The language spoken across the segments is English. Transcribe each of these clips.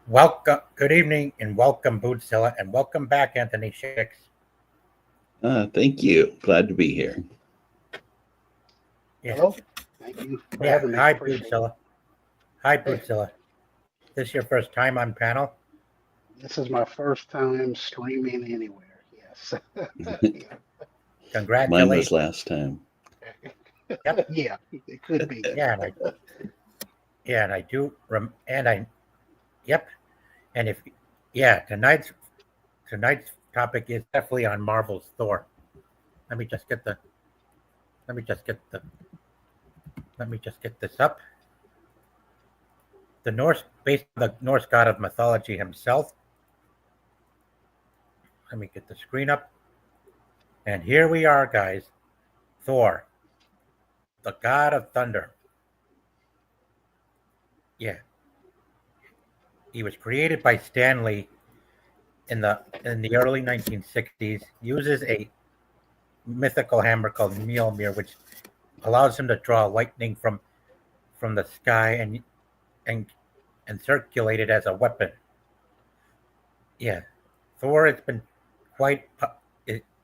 Welcome, good evening, and welcome, Bootzilla, and welcome back, Anthony Shix. Thank you. Glad to be here. Yeah, Hello. Thank you for yeah. having me. Hi, Appreciate it. Bootzilla. Hi, Hey, Bootzilla. This your first time on panel? this is my first time streaming anywhere. Yes. Yeah. Mine was Congratulations. last time. Yep. Yeah, it could be. Yeah, and I do and I yep. And if yeah, tonight's topic is definitely on Marvel's Thor. Let me just get the let me just get the let me just get this up. The Norse, based on the Norse god of mythology himself. Let me get the screen up. And here we are, guys. Thor, the god of thunder. Yeah, he was created by Stan Lee in the early 1960s. Uses a mythical hammer called Mjolnir, which allows him to draw lightning from the sky and and circulate it as a weapon. Yeah, Thor has been quite.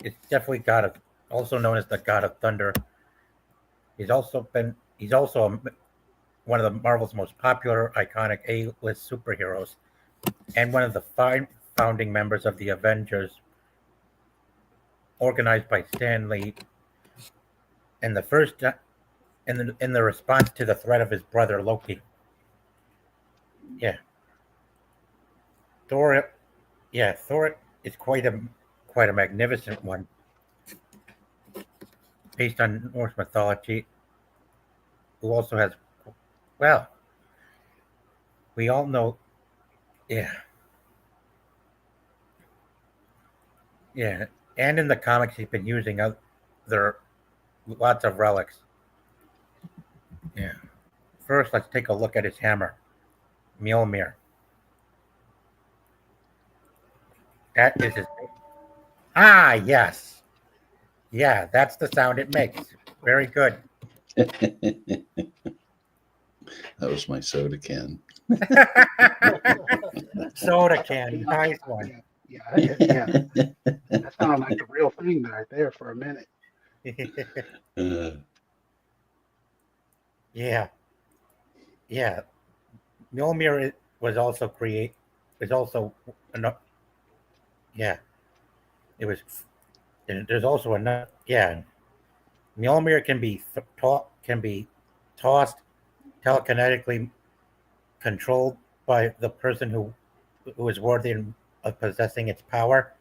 It's definitely god of, also known as the god of thunder. He's also one of the Marvel's most popular, iconic A-list superheroes, and one of the five founding members of the Avengers, organized by Stan Lee in the first in the response to the threat of his brother Loki. Yeah, Thor. Yeah, Thor is quite a magnificent one, based on Norse mythology. Who also has, well, we all know. Yeah, yeah, and in the comics, he's been using other lots of relics. Yeah. First, let's take a look at his hammer, Mjolnir. That is his. Ah, yes. Yeah, that's the sound it makes. Very good. That was my soda can. Soda can. Nice one. Yeah, yeah. That sounded like the real thing right there for a minute. Uh, Yeah. Yeah. Mjolnir was also create was also yeah. It was and there's also another, yeah. Mjolnir can be tossed telekinetically, controlled by the person who is worthy of possessing its power.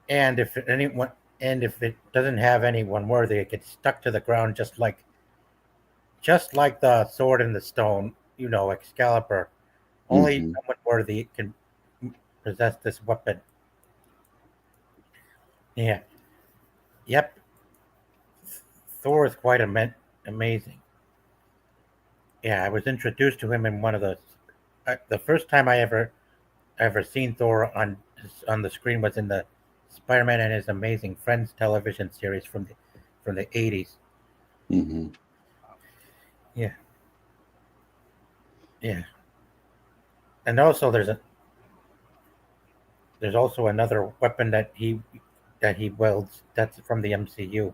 And if it doesn't have anyone worthy, it gets stuck to the ground, just like the sword in the stone, Excalibur. Only mhm. someone worthy can possess this weapon. Yeah. Yep. Thor is quite amazing. Yeah, I was introduced to him in one of the first time I ever seen Thor on the screen was in the Spider-Man and His Amazing Friends television series from the 80s. Mhm. Yeah. Yeah. And also there's also another weapon that he wields that's from the MCU,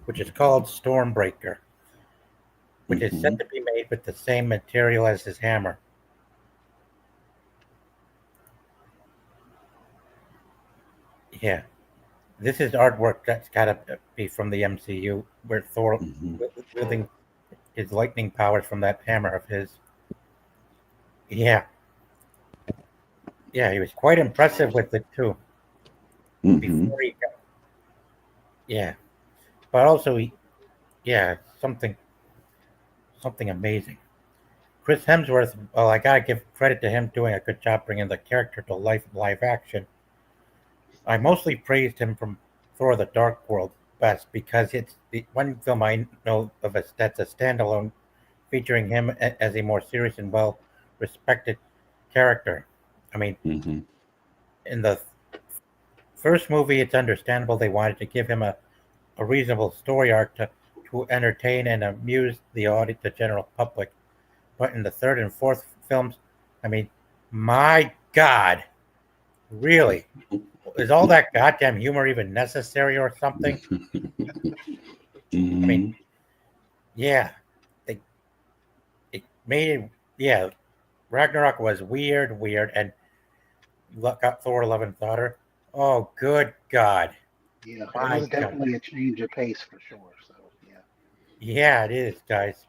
which is called Stormbreaker, which is said Mhm. to be made with the same material as his hammer. Yeah. This is artwork that's got to be from the MCU, where Thor Mhm. wielding his lightning powers from that hammer of his. Yeah, yeah, he was quite impressive with it too. Mhm. Before he got, yeah, but also yeah, something amazing. Chris Hemsworth, well, I gotta give credit to him doing a good job bringing the character to life in live action. I mostly praised him from Thor: The Dark World best because it's the one film I know of that's a standalone, featuring him as a more serious and well respected character. I mean, Mhm. in the first movie, it's understandable they wanted to give him a reasonable story arc to to entertain and amuse the audience, the general public. But in the third and fourth films, I mean, my God, really, is all that goddamn humor even necessary or something? I mean, Mhm. yeah, they it made it. Yeah, Ragnarok was weird, and got Thor: Love and Thunder. Oh, good God, Yeah, it my was God, definitely a change of pace for sure. So yeah. yeah, it is, guys,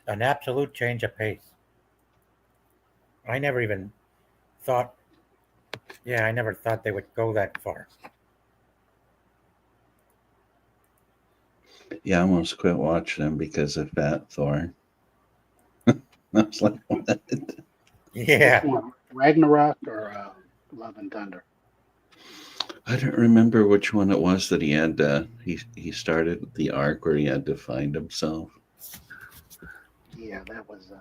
an absolute change of pace. I never even thought. Yeah, I never thought they would go that far. Yeah, I almost quit watching them because of Fat Thor. I was like, what? Which Yeah, one, Ragnarok or Love and Thunder? I don't remember which one it was that he had. He started the arc where he had to find himself. Yeah, that was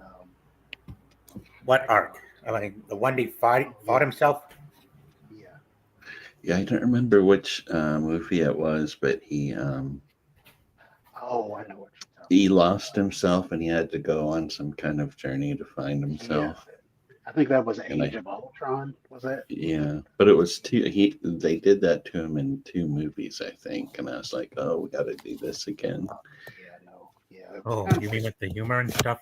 what arc? I mean, the one he fought yeah, himself. yeah. Yeah, I don't remember which movie it was, but Oh, I know what you're talking he about. lost himself and he had to go on some kind of journey to find Yeah, himself. I think that was And Age of Ultron. Was it? yeah, but it was two. They did that to him in two movies, I think, and I was like, oh, we got to do this again. Yeah, no, yeah. It was Oh, kind you of mean with the humor and stuff?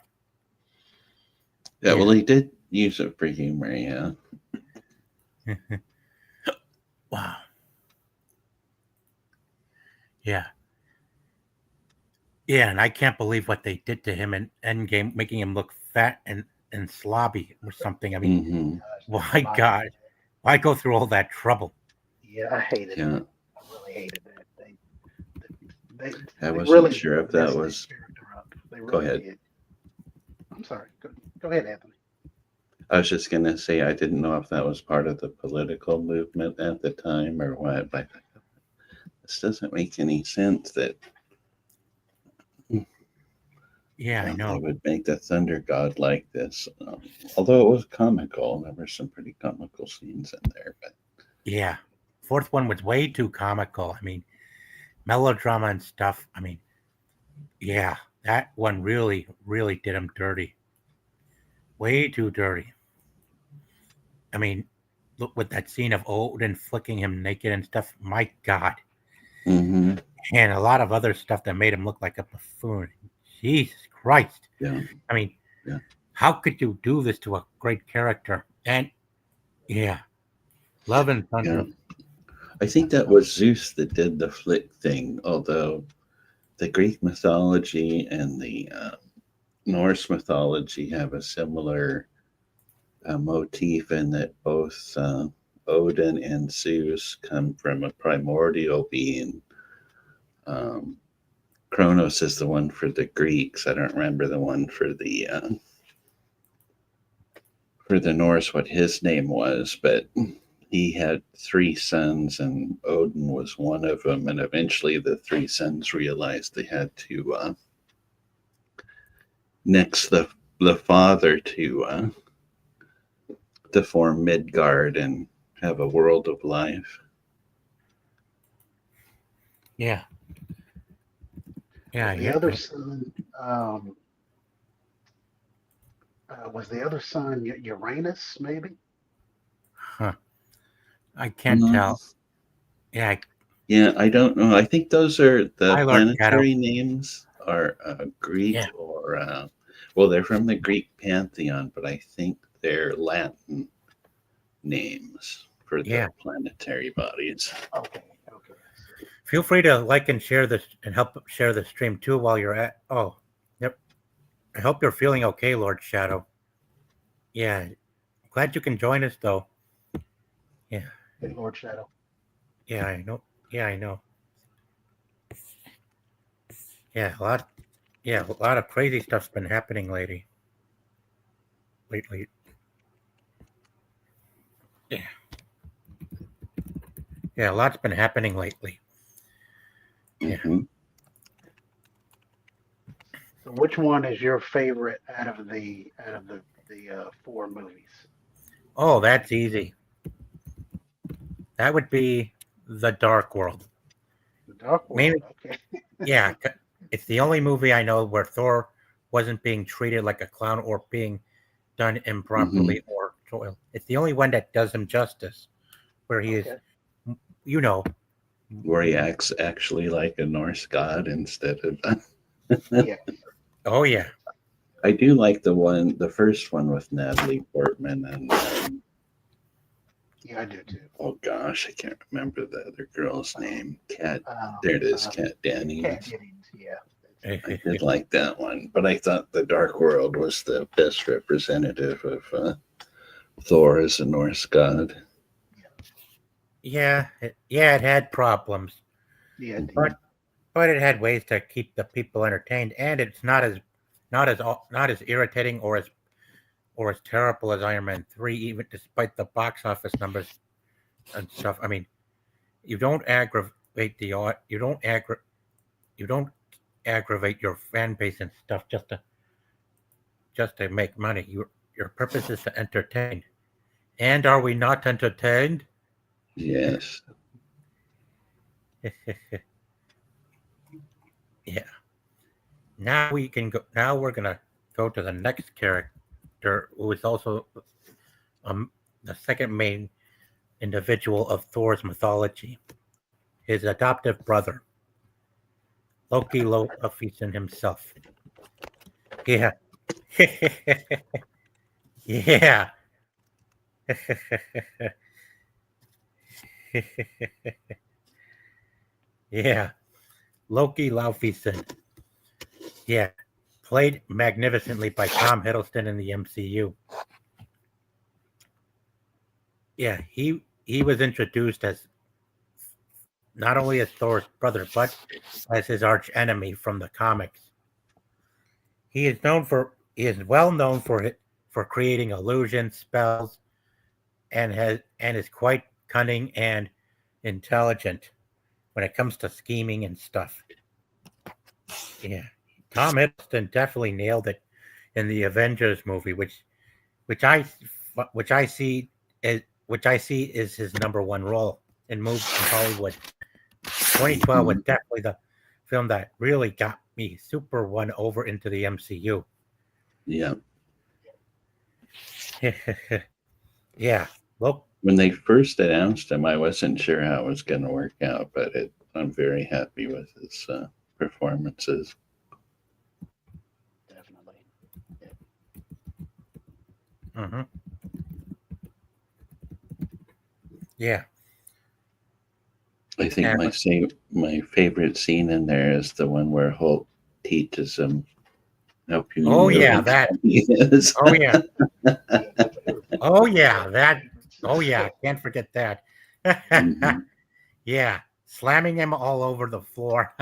Yeah, well, Yeah. he did use it for humor. Yeah. Wow. Yeah. Yeah, and I can't believe what they did to him in Endgame, making him look fat and slobby or something. I mean, Hmm. gosh, that why body. God? Why go through all that trouble? Yeah, I hated Yeah, that. I really hated that. They I they wasn't really sure if that messed that was. character up. They Go really ahead. did. I'm sorry. Go ahead, Anthony. I was just gonna say I didn't know if that was part of the political movement at the time or what, but this doesn't make any sense that Yeah, I they know. would make the thunder god like this. Although it was comical, there were some pretty comical scenes in there. But Yeah. Fourth one was way too comical. I mean, melodrama and stuff. I mean, yeah, that one really did him dirty. Way too dirty. I mean, look with that scene of Odin flicking him naked and stuff. My God. hmm And a lot of other stuff that made him look like a buffoon. Jesus Christ. yeah, I mean, yeah, how could you do this to a great character? And yeah, Love and yeah. Thunder. I think that was Zeus that did the flick thing. Although the Greek mythology and the Norse mythology have a similar motif in that both Odin and Zeus come from a primordial being. Um, Kronos is the one for the Greeks. I don't remember the one for the Norse what his name was, but he had three sons, and Odin was one of them. And eventually, the three sons realized they had to next the father to form Midgard and have a world of life. Yeah, yeah, Was the yeah. other son? Um, was the other son Uranus? Maybe. Huh. I can't No. tell. Yeah, Yeah, I don't know. I think those are the I Lord Shadow. planetary names are Greek Yeah, or well, they're from the Greek pantheon, but I think they're Latin names for yeah. the planetary bodies. Okay. Okay. I see. Feel free to like and share this and help share the stream too while you're at. Oh, yep. I hope you're feeling okay, Lord Shadow. Yeah, glad you can join us though. Yeah, Hey, Lord Shadow. yeah, I know. Yeah, I know. Yeah, a lot. Yeah, a lot of crazy stuff's been happening lately. Yeah, yeah, a lot's been happening lately. Yeah. Hmm. So, which one is your favorite out of the four movies? Oh, that's easy. That would be the Dark World. The Dark World. Mainly, Okay. yeah, It's the only movie I know where Thor wasn't being treated like a clown or being done improperly or soiled. It's the only one that does him justice, where he is, Okay. you know, Where he acts actually like a Norse god instead of. Yeah. oh yeah, I do like the first one with Natalie Portman and Yeah, I do too. oh gosh, I can't remember the other girl's name. Cat. Um, There it is, uh, Cat Cat Dennings. Giddings. Yeah. I did like that one, but I thought the Dark World was the best representative of Thor as a Norse god. yeah, it had problems, Yeah. It did. but but it had ways to keep the people entertained, and it's not as irritating or as terrible as Iron Man 3, even despite the box office numbers and stuff. I mean, you don't aggravate you don't aggravate your fan base and stuff just to make money. Your purpose is to entertain. And are we not entertained? Yes. Yeah. Now we're gonna go to the next character, who is also um the second main individual of Thor's mythology. His adoptive brother, Loki Loafison himself. Yeah. Yeah. Yeah. Loki Laufeyson. Yeah. Played magnificently by Tom Hiddleston in the MCU. Yeah, he was introduced as not only as Thor's brother, but as his arch enemy from the comics. He is well known for creating illusions, spells, and is quite cunning and intelligent when it comes to scheming and stuff. Yeah, Tom Hiddleston definitely nailed it in the Avengers movie, which I which I see which I see is his number one role in movies in Hollywood. 2012 was definitely the film that really got me super won over into the MCU. Yeah. Yeah, look, When they first announced him, I wasn't sure how it was going to work out, but I'm very happy with his performances. Definitely. Yeah. mm-hmm. Yeah, I think and my favorite scene in there is the one where Hulk teaches him how oh puny yeah, a that, he is. oh yeah, Yeah. That's a oh one of yeah, my that, favorites. oh yeah, can't forget that. Mhm. Yeah, slamming him all over the floor.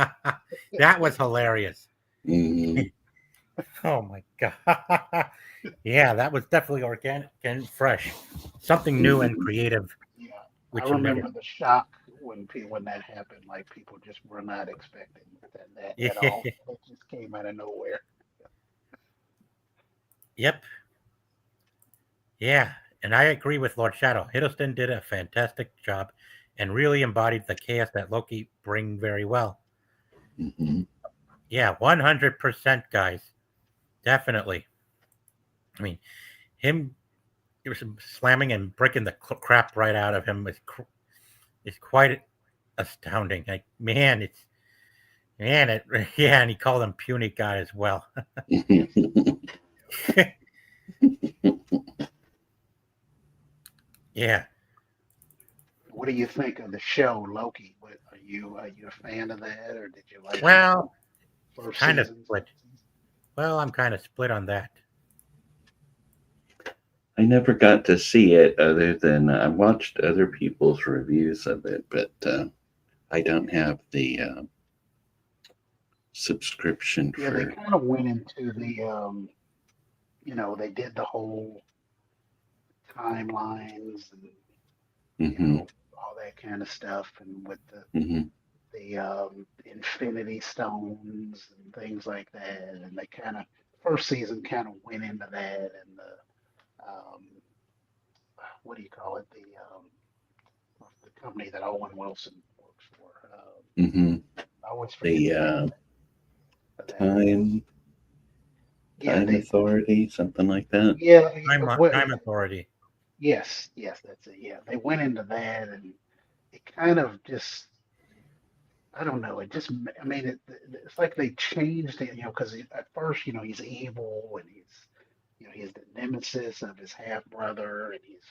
That was hilarious. Mhm. Oh my god. Yeah, that was definitely organic and fresh. Something new and Mhm. creative, Yeah. I which you never. remember the shock when that happened. Like people just were not expecting that at all. It just came out of nowhere. Yep. Yeah, and I agree with Lord Shadow. Hiddleston did a fantastic job and really embodied the chaos that Loki bring very well. Mhm. Yeah, 100%, guys. Definitely. I mean, him it was slamming and breaking the crap right out of him is quite astounding. Like, yeah, and he called him puny guy as well. Yeah. What do you think of the show Loki? What are you a fan of that, or did you like the Well, first kind of season? split. Well, I'm kind of split on that. I never got to see it other than I watched other people's reviews of it, but I don't have the subscription Yeah, they for. kind of went into the they did the whole timelines and Hmm. all that kind of stuff, and with Hmm. the Infinity Stones and things like that. And they kind of first season kind of went into that and the what do you call it the company that Owen Wilson works for. Hmm. I always forget The the name. for that. Time Yeah, Time Authority, something like that. yeah, Time Authority. yes, that's it. Yeah, they went into that, and it kind of just, I don't know, it just, I mean, it's like they changed it, because at first, he's evil, and he's the nemesis of his half brother, and he's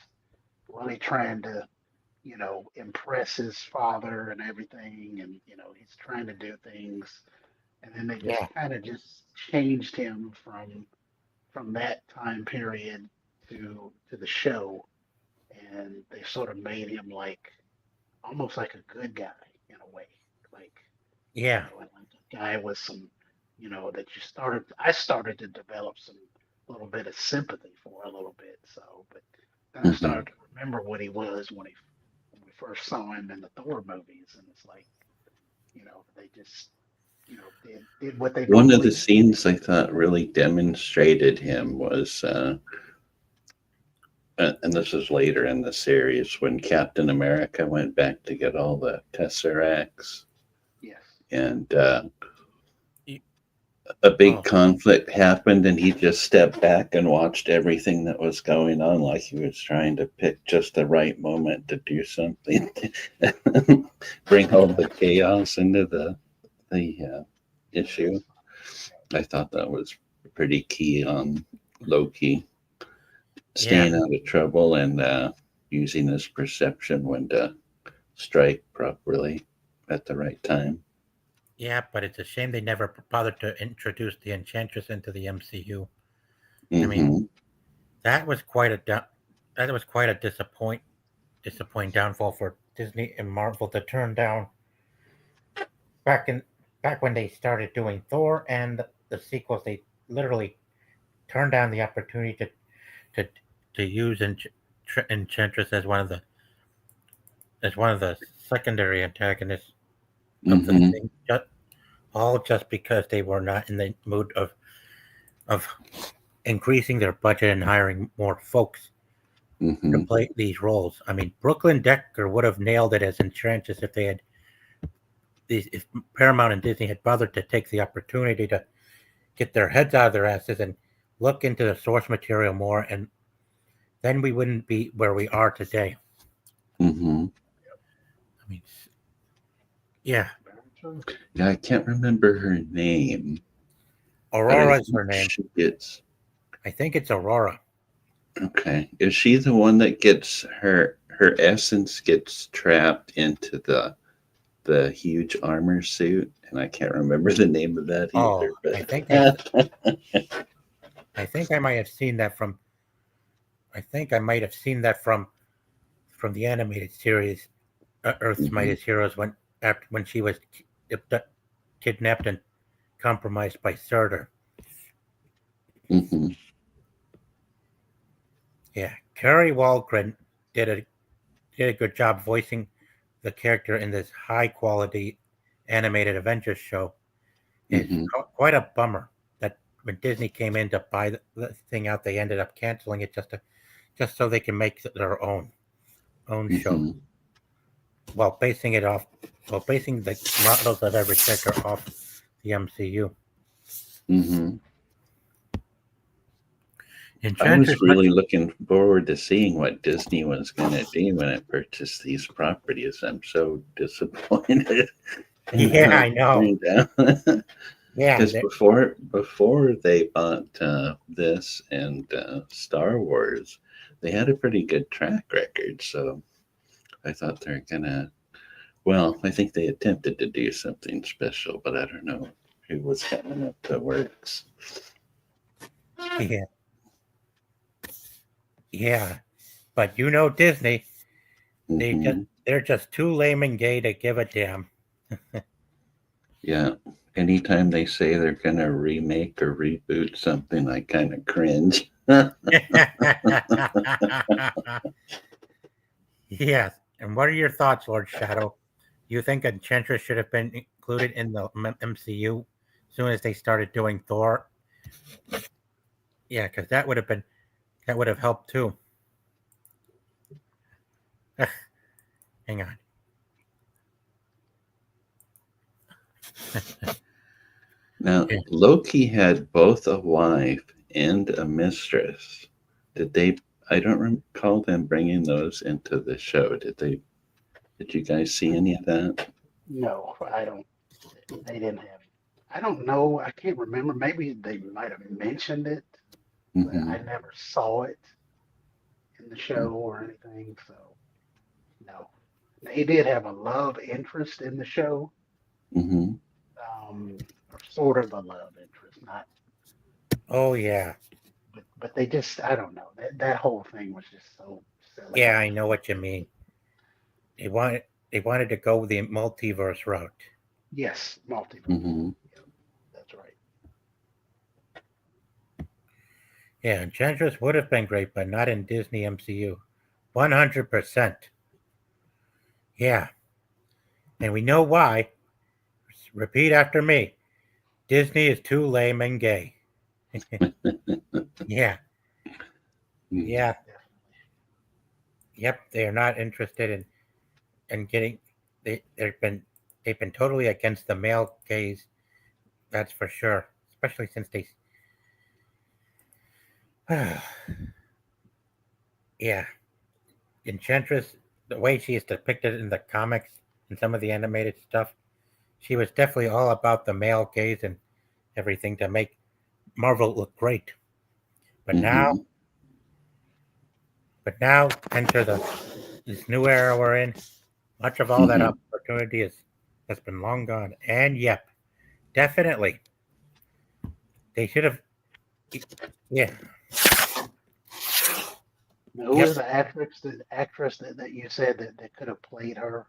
really trying to, impress his father and everything, and he's trying to do things, and then they just Yeah, kind of just changed him from that time period to the show, and they sort of made him like almost like a good guy in a way, like yeah, and like a guy with some, that I started to develop some little bit of sympathy for a little bit. So, but then I Hmm. started to remember what he was when we first saw him in the Thor movies, and it's like, they just, did what they One of normally the do. scenes I thought really demonstrated him was, and this is later in the series, when Captain America went back to get all the Tesseracts, Yes. and Y- a big oh, conflict happened, and he just stepped back and watched everything that was going on, like he was trying to pick just the right moment to do something, bring all the chaos into the issue. Yes. I thought that was pretty key on Loki yeah, staying out of trouble and using his perception when to strike properly at the right time. yeah. But it's a shame they never bothered to introduce the Enchantress into the MCU. I mean, Hmm. that was quite a that was quite a disappointing downfall for Disney and Marvel to turn down back in back when they started doing Thor and the sequels. They literally turned down the opportunity to to use Enchantress as one of the secondary antagonists of the Hmm. thing. All just because they were not in the mood of increasing their budget and hiring more folks to Hmm. play these roles. I mean, Brooklyn Decker would have nailed it as Enchantress if Paramount and Disney had bothered to take the opportunity to get their heads out of their asses and look into the source material more, and then we wouldn't be where we are today. Hmm. I mean, yeah, Very true. Yeah, I can't remember her name, but I Aurora is think her name. she gets I think it's Aurora. okay. Is she the one that gets her essence gets trapped into the huge armor suit? And I can't remember the name of that Oh, either. I think I might have seen that from. I think I might have seen that from the animated series Earth's Hmm. Mightiest Heroes when she was kidnapped and compromised by Surtur. Hmm. Yeah, Kerry Walgren did a did a good job voicing the character in this high quality animated Avengers show. It's Hmm. quite a bummer that when Disney came in to buy the thing out, they ended up canceling it just so they can make their own show Hmm. while basing it off while basing the models of every character off the MCU. Hmm. I was Enchantress, really looking forward to seeing what Disney was going to do when it purchased these properties. I'm so disappointed in yeah, how I it know. turned out. Yeah, Because before they bought this and Star Wars, they had a pretty good track record. So I thought they're gonna. Well, I think they attempted to do something special, but I don't know who was coming up the works. yeah, yeah. But Disney, Hmm. they're just too lame and gay to give a damn. Yeah. Anytime they say they're gonna remake or reboot something, I kind of cringe. Yes. And what are your thoughts, Lord Shadow? You think Enchantress should have been included in the MCU as soon as they started doing Thor? Yeah, because that would have helped too. Hang on. Now, Yeah. Loki had both a wife and a mistress. Did they? I don't recall them bringing those into the show. Did they? Did you guys see any of that? No, I don't. They didn't have. I don't know. I can't remember. Maybe they might have mentioned it, but Mm-hmm. I never saw it in the show or anything. So no. He did have a love interest in the show, Mm-hmm. or sort of a love interest, not. Oh yeah, But they just. I don't know. That whole thing was just so silly. yeah, I know what you mean. They wanted they wanted to go the multiverse route. Yes, multiverse. Mm-hmm. Yep, that's right. Yeah, Enchantress would have been great, but not in Disney MCU. 100%. Yeah, and we know why. Repeat after me. Disney is too lame and gay. Yeah, yeah, yep. They are not interested in getting. They've been totally against the male gaze. That's for sure. Especially since they. Yeah, Enchantress. The way she is depicted in the comics and some of the animated stuff, she was definitely all about the male gaze and everything to make Marvel look great. But now, Mm-hmm. but now enter this new era we're in. Much of all that Mm-hmm. opportunity has been long gone. And yep, definitely they should have. Yeah, Who yep. was the actress that you said that could have played her?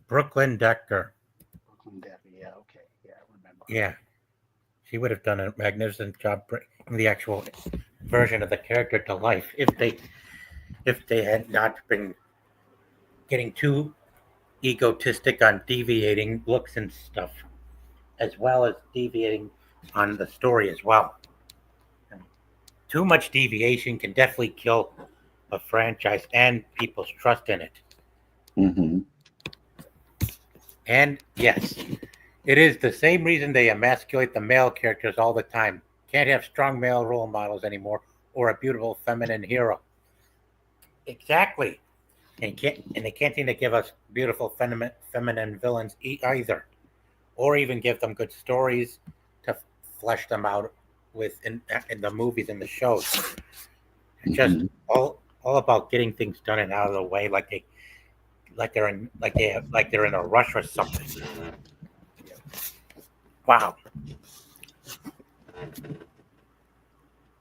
Brooklyn Decker. Brooklyn Debbie. Yeah, okay. Yeah, I remember her. Yeah, she would have done a magnificent job bringing the actual version of the character to life if they had not been getting too egotistic on deviating looks and stuff, as well as deviating on the story as well. Too much deviation can definitely kill a franchise and people's trust in it. Mm-hmm. And yes, it is the same reason they emasculate the male characters all the time. Can't have strong male role models anymore or a beautiful feminine hero. Exactly. And they can't seem to give us beautiful feminine villains either, or even give them good stories to flesh them out with in the movies and the shows. It's just Mm-hmm. all about getting things done and out of the way, like they're in a rush or something. Wow.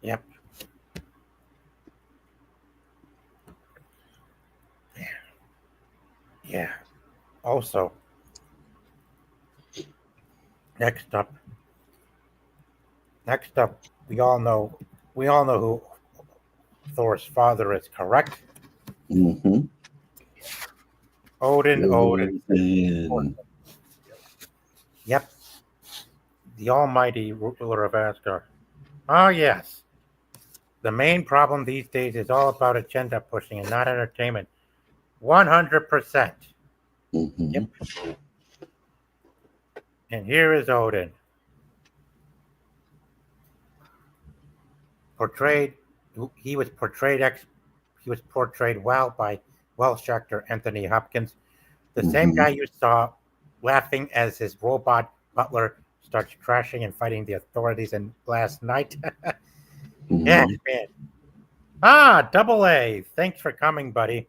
Yep. Yeah. Also, next up, next up, we all know who Thor's father is, correct? Mm-hmm. Odin. Odin. Then, Yep. The almighty ruler of Asgard. Oh yes. The main problem these days is all about agenda pushing and not entertainment. 100%. mm-hmm. Yep. And here is Odin, portrayed. He was portrayed he was portrayed well by Welsh actor Anthony Hopkins, the same Mm-hmm. guy you saw laughing as his robot butler starts crashing and fighting the authorities in last night. Yeah, Mm-hmm. man. Ah, double A. Thanks for coming, buddy.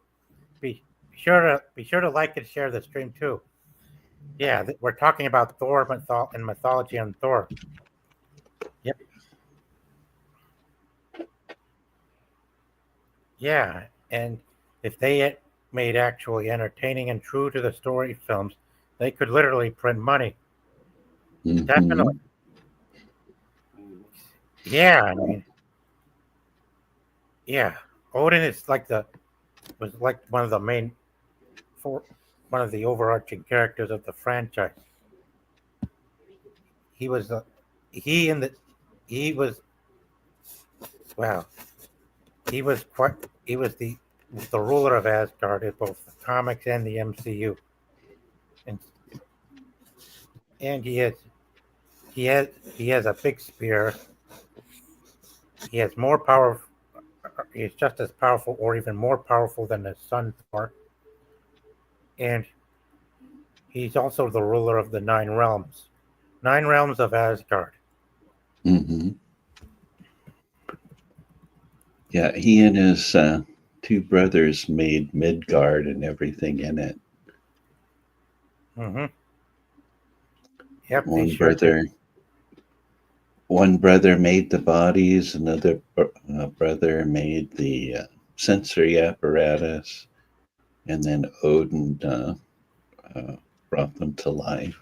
Be sure to like and share the stream too. Yeah, we're talking about Thor and mythology on Thor. Yep. Yeah, and if they had made actually entertaining and true to the story films, they could literally print money. Mm-hmm. Definitely. Yeah, I mean, yeah. Odin is like the was like one of the main for one of the overarching characters of the franchise. He was the he in the he was wow. He was the ruler of Asgard in both the comics and the MCU. And and he is he has he has a big spear. He has more power. He's just as powerful, or even more powerful, than his son Thor. And he's also the ruler of the nine realms of Asgard. Hmm. Yeah, he and his two brothers made Midgard and everything in it. Mm-hmm. Yep, they One sure did. brother, one brother made the bodies. Another brother made the sensory apparatus, and then Odin uh, brought them to life.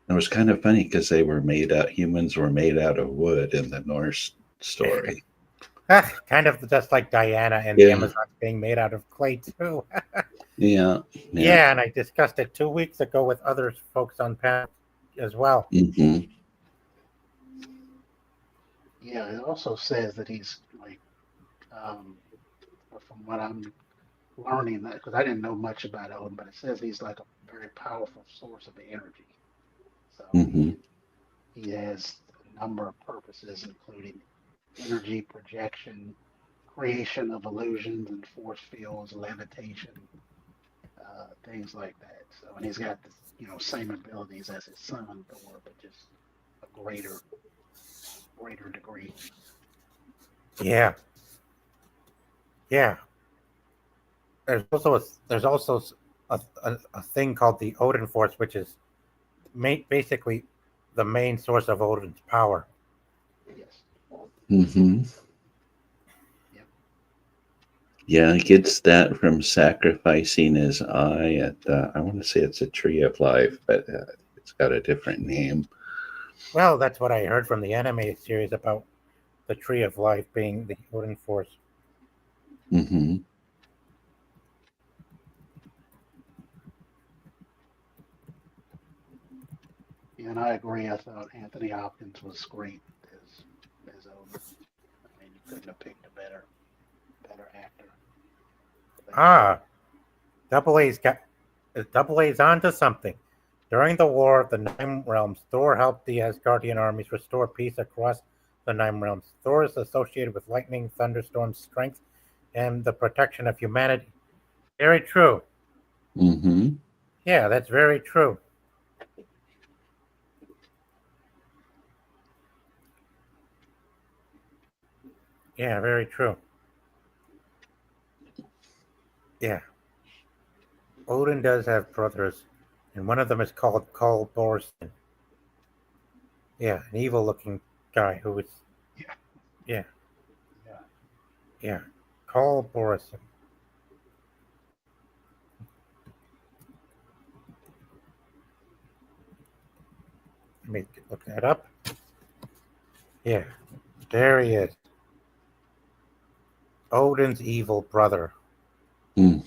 It was kind of funny because they were made out. Humans were made out of wood in the Norse story. Kind of just like Diana and the Yeah, Amazons being made out of clay too. yeah, yeah. Yeah, and I discussed it 2 weeks ago with other folks on panel as well. Hmm. Yeah, it also says that he's like, um, from what I'm learning, that because I didn't know much about Odin, but it says he's like a very powerful source of energy. So Hmm. he has a number of purposes, including energy projection, creation of illusions and force fields, levitation, things like that. So, and he's got the same abilities as his son Thor, but just a greater degree. Yeah, yeah. There's also a thing called the Odin Force, which is basically the main source of Odin's power. Yes. Hmm. Yep. Yeah, he gets that from sacrificing his eye at the, I want to say it's a tree of life, but it's got a different name. Well, that's what I heard from the anime series about the Tree of Life being the Odin Force. Hmm. And I agree. I thought Anthony Hopkins was great as Odin. I mean, you couldn't have picked a better actor for that role. Ah, Double A's got Double A's onto something. During the War of the Nine Realms, Thor helped the Asgardian armies restore peace across the Nine Realms. Thor is associated with lightning, thunderstorms, strength, and the protection of humanity. Very true. Hmm. Yeah, that's very true. Yeah, very true. Yeah, Odin does have brothers, and one of them is called Karl Borsten. Yeah, an evil-looking guy who is. Yeah. Yeah, Yeah. yeah, Karl Borsten. Let me look that up. Yeah, there he is. Odin's evil brother, Mm.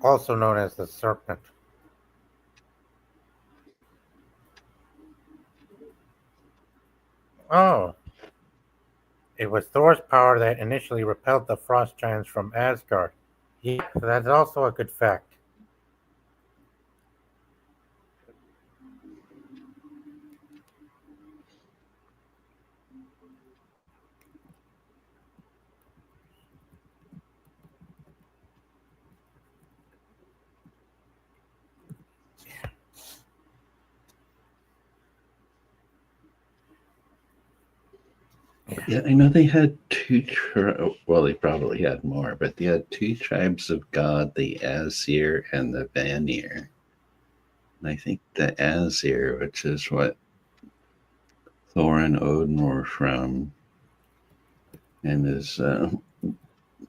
also known as the Serpent. Oh, it was Thor's power that initially repelled the frost giants from Asgard. Yeah, that's also a good fact. Yeah. Yeah, I know they had two, well, they probably had more, but they had two tribes of God, the Asir and the Vanir. And I think the Asir, which is what Thor and Odin were from, and is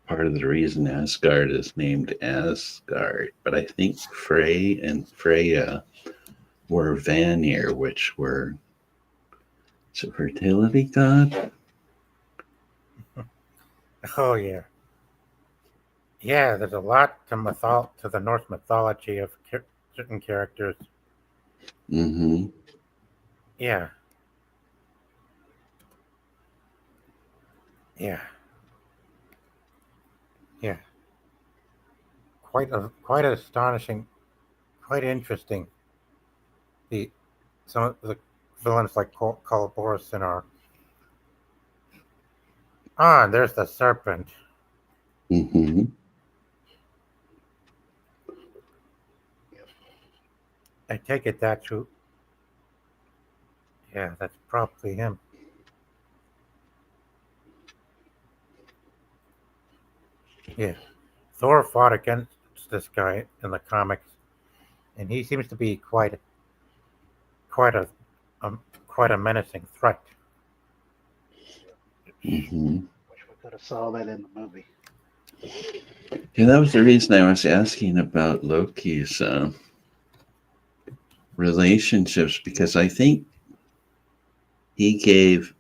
part of the reason Asgard is named Asgard. But I think Frey and Freya were Vanir, which were, it's a fertility god. Oh yeah, yeah. There's a lot to the Norse mythology of certain characters. Hmm. Yeah, yeah, yeah. Quite astonishing, quite interesting. The some of the villains like Coloborus are. Ah, and there's the serpent. Mm-hmm. Yep. I take it that's who. Yeah, that's probably him. Yeah, Thor fought against this guy in the comics, and he seems to be quite a, um, quite a menacing threat. Mm-hmm. Wish we could have saw that in the movie. Yeah, that was the reason I was asking about Loki's relationships because I think he gave,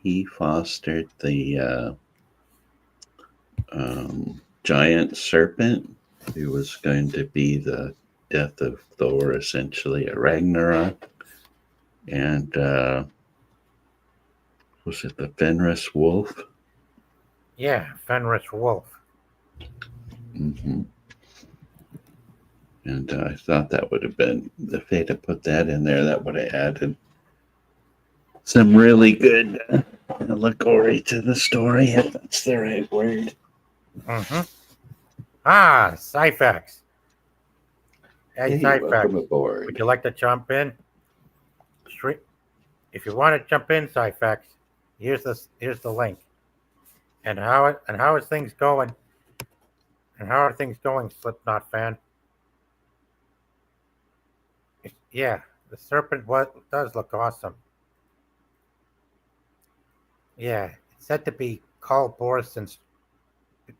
he fostered the giant serpent who was going to be the death of Thor, essentially at Ragnarok. And was it the Fenris wolf? Yeah, Fenris Wolf. Mm-hmm. And I thought that would have been, if they'd have put that in there, that would have added some really good allegory to the story, if that's the right word. Mm-hmm. Ah, Syphax. Hey, Hey, Syphax, welcome would aboard. you like to jump in? Straight, if you want to jump in, Syphax, here's the link. And how is things going? And how are things going, Slipknot fan? Yeah, the serpent does look awesome. Yeah, it's said to be Carl Borison's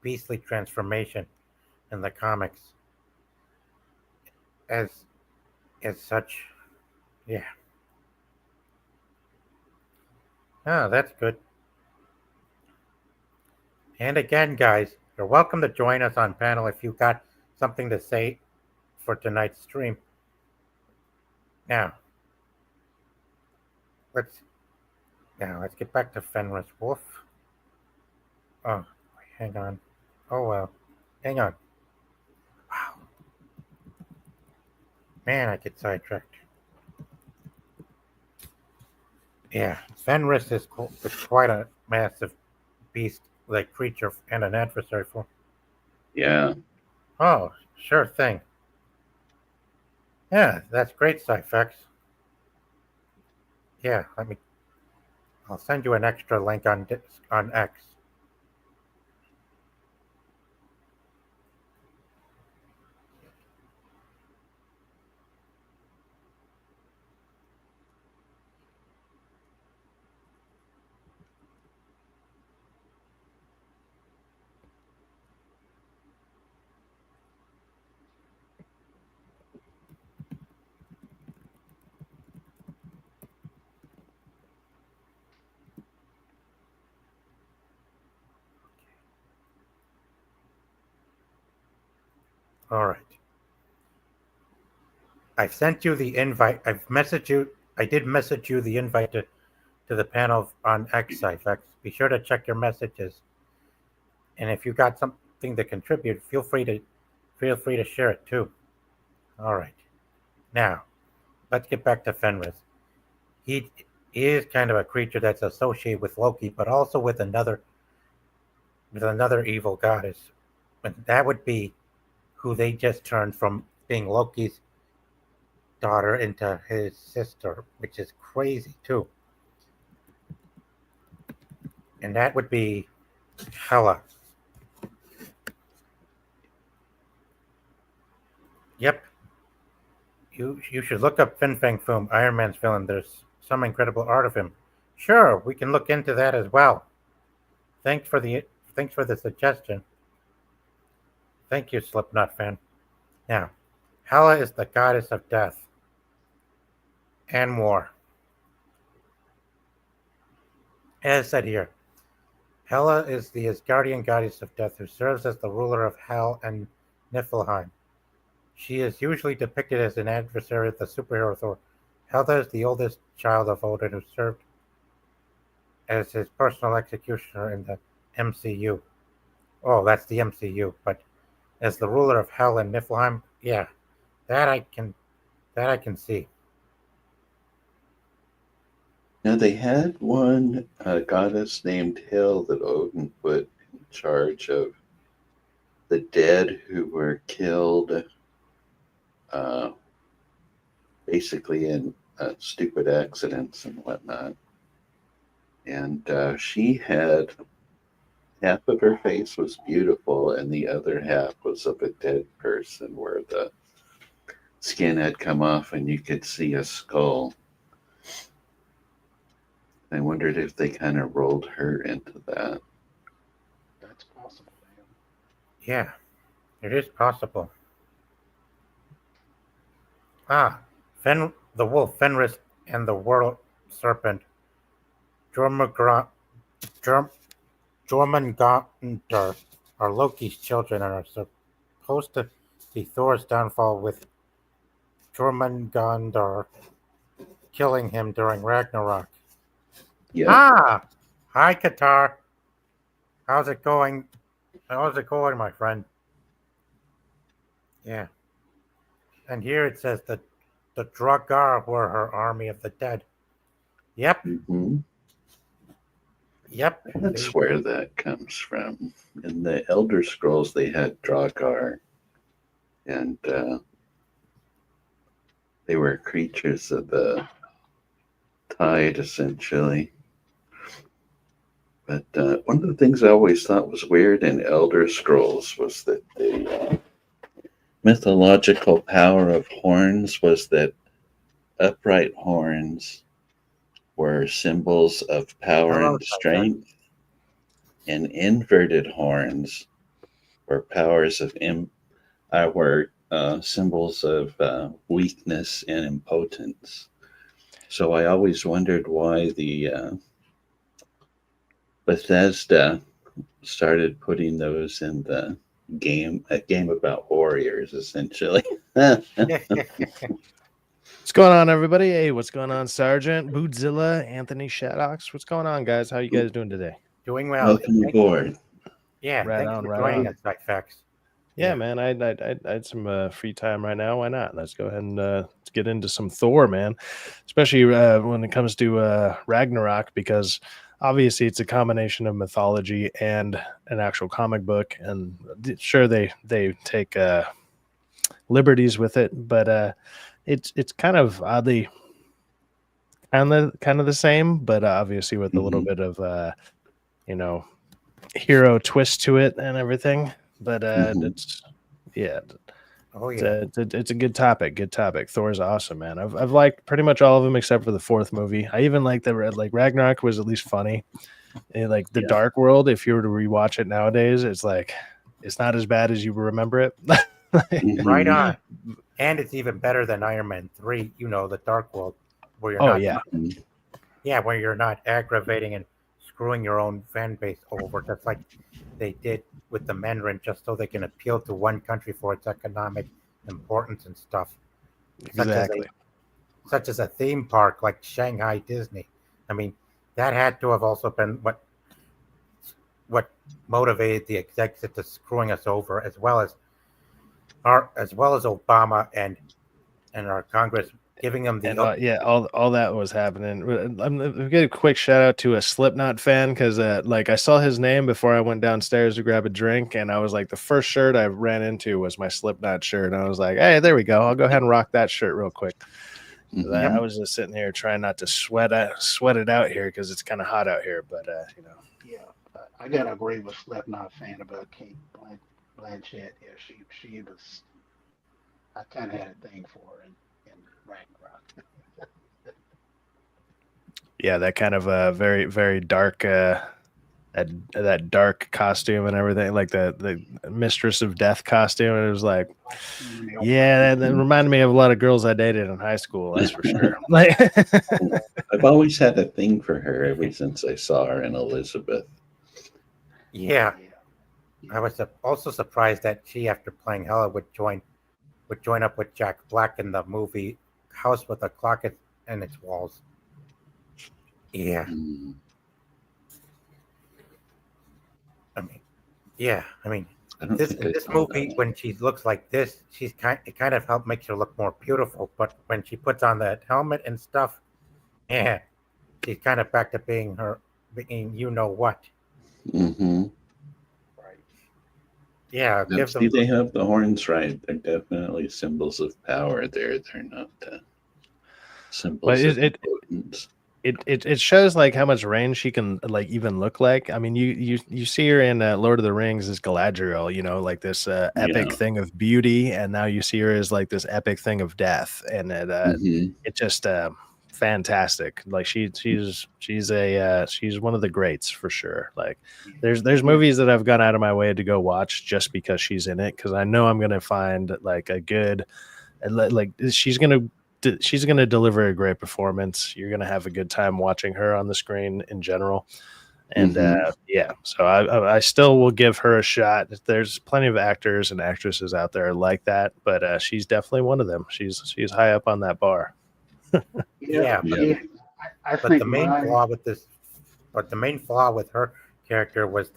beastly transformation in the comics. As as such, yeah. Oh, that's good. And again, guys, you're welcome to join us on panel if you got something to say for tonight's stream. Now, let's let's get back to Fenris Wolf. Oh, hang on. Oh well, hang on. Wow, man, I get sidetracked. Yeah, Fenris is quite a massive beast, like creature and an adversary for. Yeah. Oh, sure thing. Yeah, that's great, Cyphex. Yeah, I'll send you an extra link on X. All right. I've sent you the invite. I've messaged you. I did message you the invite to the panel on X, Cyphex. Be sure to check your messages. And if you got something to contribute, feel free to share it too. All right. Now, let's get back to Fenris. He is kind of a creature that's associated with Loki, but also with another evil goddess. And that would be who they just turned from being Loki's daughter into his sister, which is crazy too. And that would be Hela. Yep. You should look up Fin Fang Foom, Iron Man's villain. There's some incredible art of him. Sure, we can look into that as well. Thanks for the thanks for the suggestion. Thank you, Slipknot fan. Now, Hela is the goddess of death and war. As said here, Hela is the Asgardian goddess of death who serves as the ruler of Hel and Niflheim. She is usually depicted as an adversary of the superhero Thor. Hela is the oldest child of Odin who served as his personal executioner in the MCU. Oh, that's the MCU. But as the ruler of Hel and Niflheim, yeah, that I can that I can see. Now they had one goddess named Hel that Odin put in charge of the dead who were killed, uh, basically in stupid accidents and whatnot. And she had half of her face was beautiful, and the other half was of a dead person, where the skin had come off and you could see a skull. I wondered if they kind of rolled her into that. That's possible, man. Yeah, it is possible. Ah, the wolf Fenris and the world serpent Jormungandr Jorm, Jormungandr are Loki's children and are supposed to be Thor's downfall, with Jormungandr killing him during Ragnarok. Yep. Ah, hi Qatar. How's it going? How's it going, my friend? Yeah. And here it says that the Dragar were her army of the dead. Yep, Hmm. yep. That's See? where that comes from. In the Elder Scrolls, they had Dragar, and they were creatures of the tide, essentially. But one of the things I always thought was weird in Elder Scrolls was that the mythological power of horns was that upright horns were symbols of power Hello, and Tiger. strength, and inverted horns were powers of were symbols of weakness and impotence. So I always wondered why the Bethesda started putting those in the game, a game about warriors, essentially. What's going on, everybody? Hey, what's going on, Sergeant Bootzilla, Anthony Shadox? What's going on, guys? How you guys doing today? Doing well. Welcome aboard. Yeah, Right thanks on, for right joining on. us, Facts. Yeah, Yeah. man, I had some free time right now. Why not? Let's go ahead and let's get into some Thor, man. Especially when it comes to Ragnarok, because obviously it's a combination of mythology and an actual comic book, and sure they take liberties with it, but it's kind of oddly kind of the same, but obviously with a little Mhm. bit of you know hero twist to it and everything. But Mhm. it's yeah, Oh it's yeah. it's a good topic. Good topic. Thor's awesome, man. I've liked pretty much all of them except for the fourth movie. I even like like Ragnarok was at least funny. And like the Yeah. Dark World, if you were to rewatch it nowadays, it's like it's not as bad as you remember it. Right Mhm. on. And it's even better than Iron Man 3, the Dark World, where you're Oh not yeah, Mhm. where you're not aggravating and screwing your own fan base over, just like they did with the Mandarin, just so they can appeal to one country for its economic importance and stuff, such as a exactly. such as a theme park like Shanghai Disney. I mean, that had to have also been what motivated the execs to screwing us over, as well as Obama and our Congress giving them the And yeah, all that was happening. I'm gonna get a quick shout out to a Slipknot fan because like I saw his name before I went downstairs to grab a drink, and I was like, the first shirt I ran into was my Slipknot shirt, and I was like, hey, there we go. I'll go ahead and rock that shirt real quick. 'Cause I, Mhm. I was just sitting here trying not to sweat it out here because it's kind of hot out here, but Yeah, I gotta agree with Slipknot fan about Blanchett. Yeah, she was. I kind of had a thing for her in Ragnarok. yeah, that kind of very very dark. That dark costume and everything, like the Mistress of Death costume. And it was like, yeah, that reminded me of a lot of girls I dated in high school. That's for sure. Like, I've always had a thing for her ever since I saw her in Elizabeth. yeah. Yeah, I yeah. was also surprised that she, after playing Hela, would join up with Jack Black in the movie House with a Clock in its Walls. Yeah, Mm. I mean, yeah, I mean, I don't this think in I this saw that movie one. when she looks like this, it kind of helped makes her look more beautiful. But when she puts on that helmet and stuff, yeah, she's kind of back to being you know what. Mm-hmm. Right. Yeah, Now, give see, them. they have the horns right. They're definitely symbols of power. They're not But symbols of importance. it shows like how much range she can like even look like. I mean, you see her in Lord of the Rings as Galadriel, you know, like this epic Yeah. thing of beauty, and now you see her as like this epic thing of death, and Mm-hmm. it just fantastic. Like she's one of the greats for sure. Like there's Yeah. movies that I've gone out of my way to go watch just because she's in it, because I know I'm gonna find like a good like she's gonna deliver a great performance. You're gonna have a good time watching her on the screen in general. And Mm-hmm. yeah, so I still will give her a shot. There's plenty of actors and actresses out there like that, but she's definitely one of them. She's high up on that bar. Yeah. Yeah, Yeah. I but think my the main flaw with her character was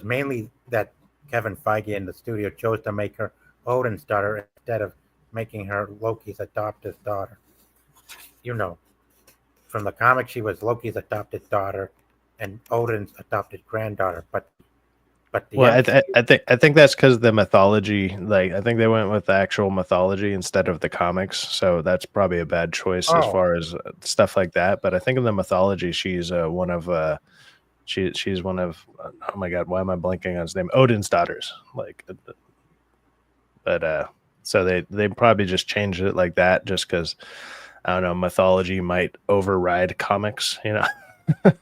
mainly that Kevin Feige and the studio chose to make her Odin's daughter instead of making her Loki's adopted daughter. You know, from the comic, she was Loki's adopted daughter and Odin's adopted granddaughter. But the Well, MCU, I think that's because the mythology. Like, I think they went with the actual mythology instead of the comics. So that's probably a bad choice as oh far as stuff like that. But I think in the mythology, she's one of she's one of oh my god, why am I blanking on his name? Odin's daughters. Like, but so they probably just changed it like that just because I don't know, mythology might override comics. You know.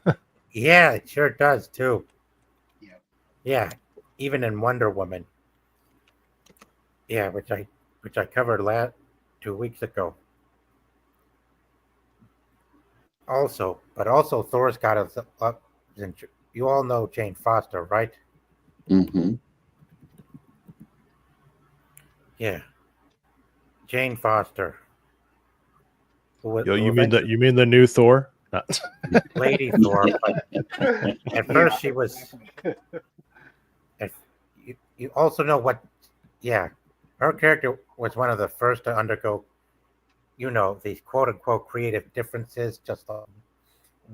yeah, it sure does too. yeah. Yeah, even in Wonder Woman. Yeah, which I covered last 2 weeks ago. Also Thor's got us up. You all know Jane Foster, right? Mm-hmm. Yeah, Jane Foster, Yo, who eventually you mean the new Thor? No. Lady Thor, but at first she was. At, you also know what? Yeah, her character was one of the first to undergo, these quote unquote creative differences, just like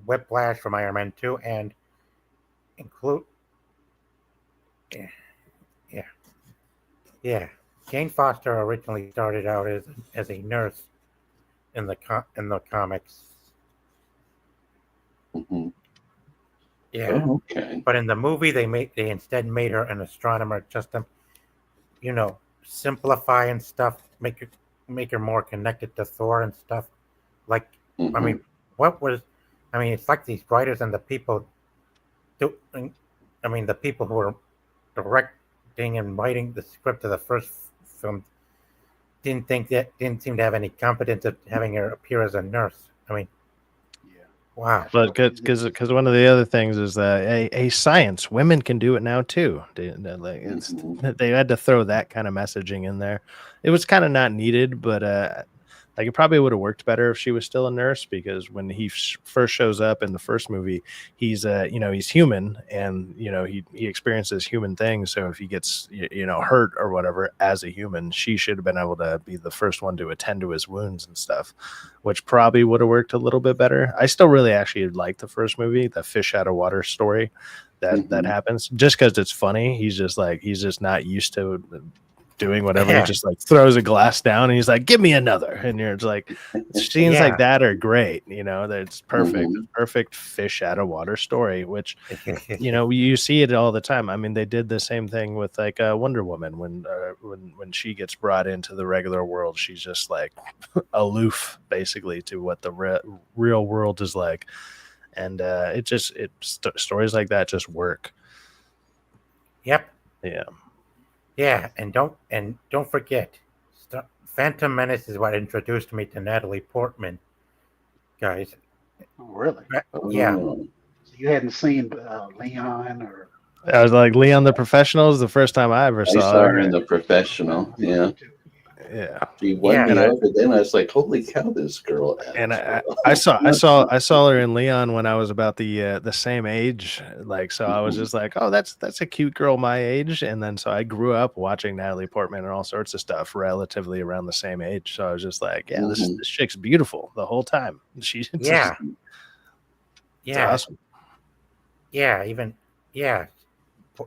Whiplash from Iron Man 2, and include. Yeah, yeah, yeah. Jane Foster originally started out as a nurse in the comics. Mm-hmm. Yeah, Oh, okay. but in the movie they instead made her an astronomer just to simplify and stuff, make her more connected to Thor and stuff. Like, I Mm-hmm. mean, what was, I mean, it's like these writers and the people do, I mean, the people who were directing and writing the script of the first film didn't seem to have any competence of having her appear as a nurse. I mean, Yeah. wow. But because one of the other things is that a science, women can do it now too. Mm-hmm. They had to throw that kind of messaging in there. It was kind of not needed, but like it probably would have worked better if she was still a nurse, because when he first shows up in the first movie, he's he's human, and he experiences human things. So if he gets hurt or whatever as a human, she should have been able to be the first one to attend to his wounds and stuff, which probably would have worked a little bit better. I still really actually like the first movie, the fish out of water story that Mm-hmm. happens, just because it's funny. He's just not used to doing whatever. He Yeah, just like throws a glass down and he's like, give me another. And you're just like, scenes like yeah. that are great. That's perfect. Mm-hmm. Perfect fish out of water story, which you see it all the time. I mean, they did the same thing with like Wonder Woman when she gets brought into the regular world. She's just like aloof, basically, to what the real world is like, and stories like that just work. Yep. Yeah. Yeah, and don't forget, Phantom Menace is what introduced me to Natalie Portman, guys. Oh, really? Yeah, Oh. So you hadn't seen Leon or I was like, Leon the Professional is the first time I ever I saw saw her. her in The Professional. Yeah. Yeah. She won Yeah, me and over. Then I was like, holy cow, this girl acts And well. I saw her in Leon when I was about the same age. Like, so I was just like, oh, that's a cute girl my age. And then so I grew up watching Natalie Portman and all sorts of stuff relatively around the same age. So I was just like, yeah, this chick's beautiful the whole time. She's yeah, It's Yeah, awesome. yeah, even yeah.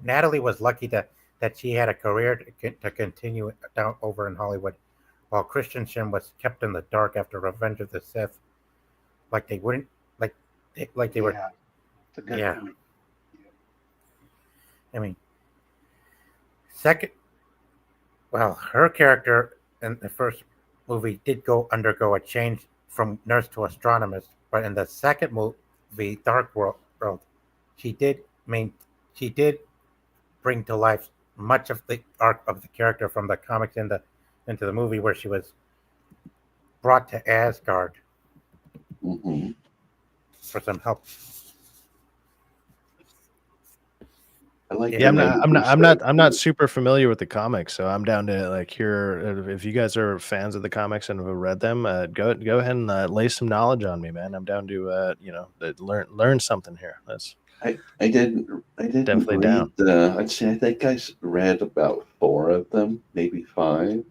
Natalie was lucky that she had a career to continue down over in Hollywood, while Christensen was kept in the dark after Revenge of the Sith. Like they wouldn't like like they were. Yeah, it's a good Yeah, point. Yeah. I mean, second. Well, her character in the first movie did go undergo a change from nurse to astronomist, but in the second movie, World, she did main she did bring to life much of the arc of the character from the comics into the movie, where she was brought to Asgard Hmm. for some help. I like Yeah, Yeah, the I'm not super familiar with the comics, so I'm down to like hear if you guys are fans of the comics and have read them. Go ahead and lay some knowledge on me, man. I'm down to learn something here. That's I didn't definitely down. read the. I'd say I think read about 4 of them, maybe 5,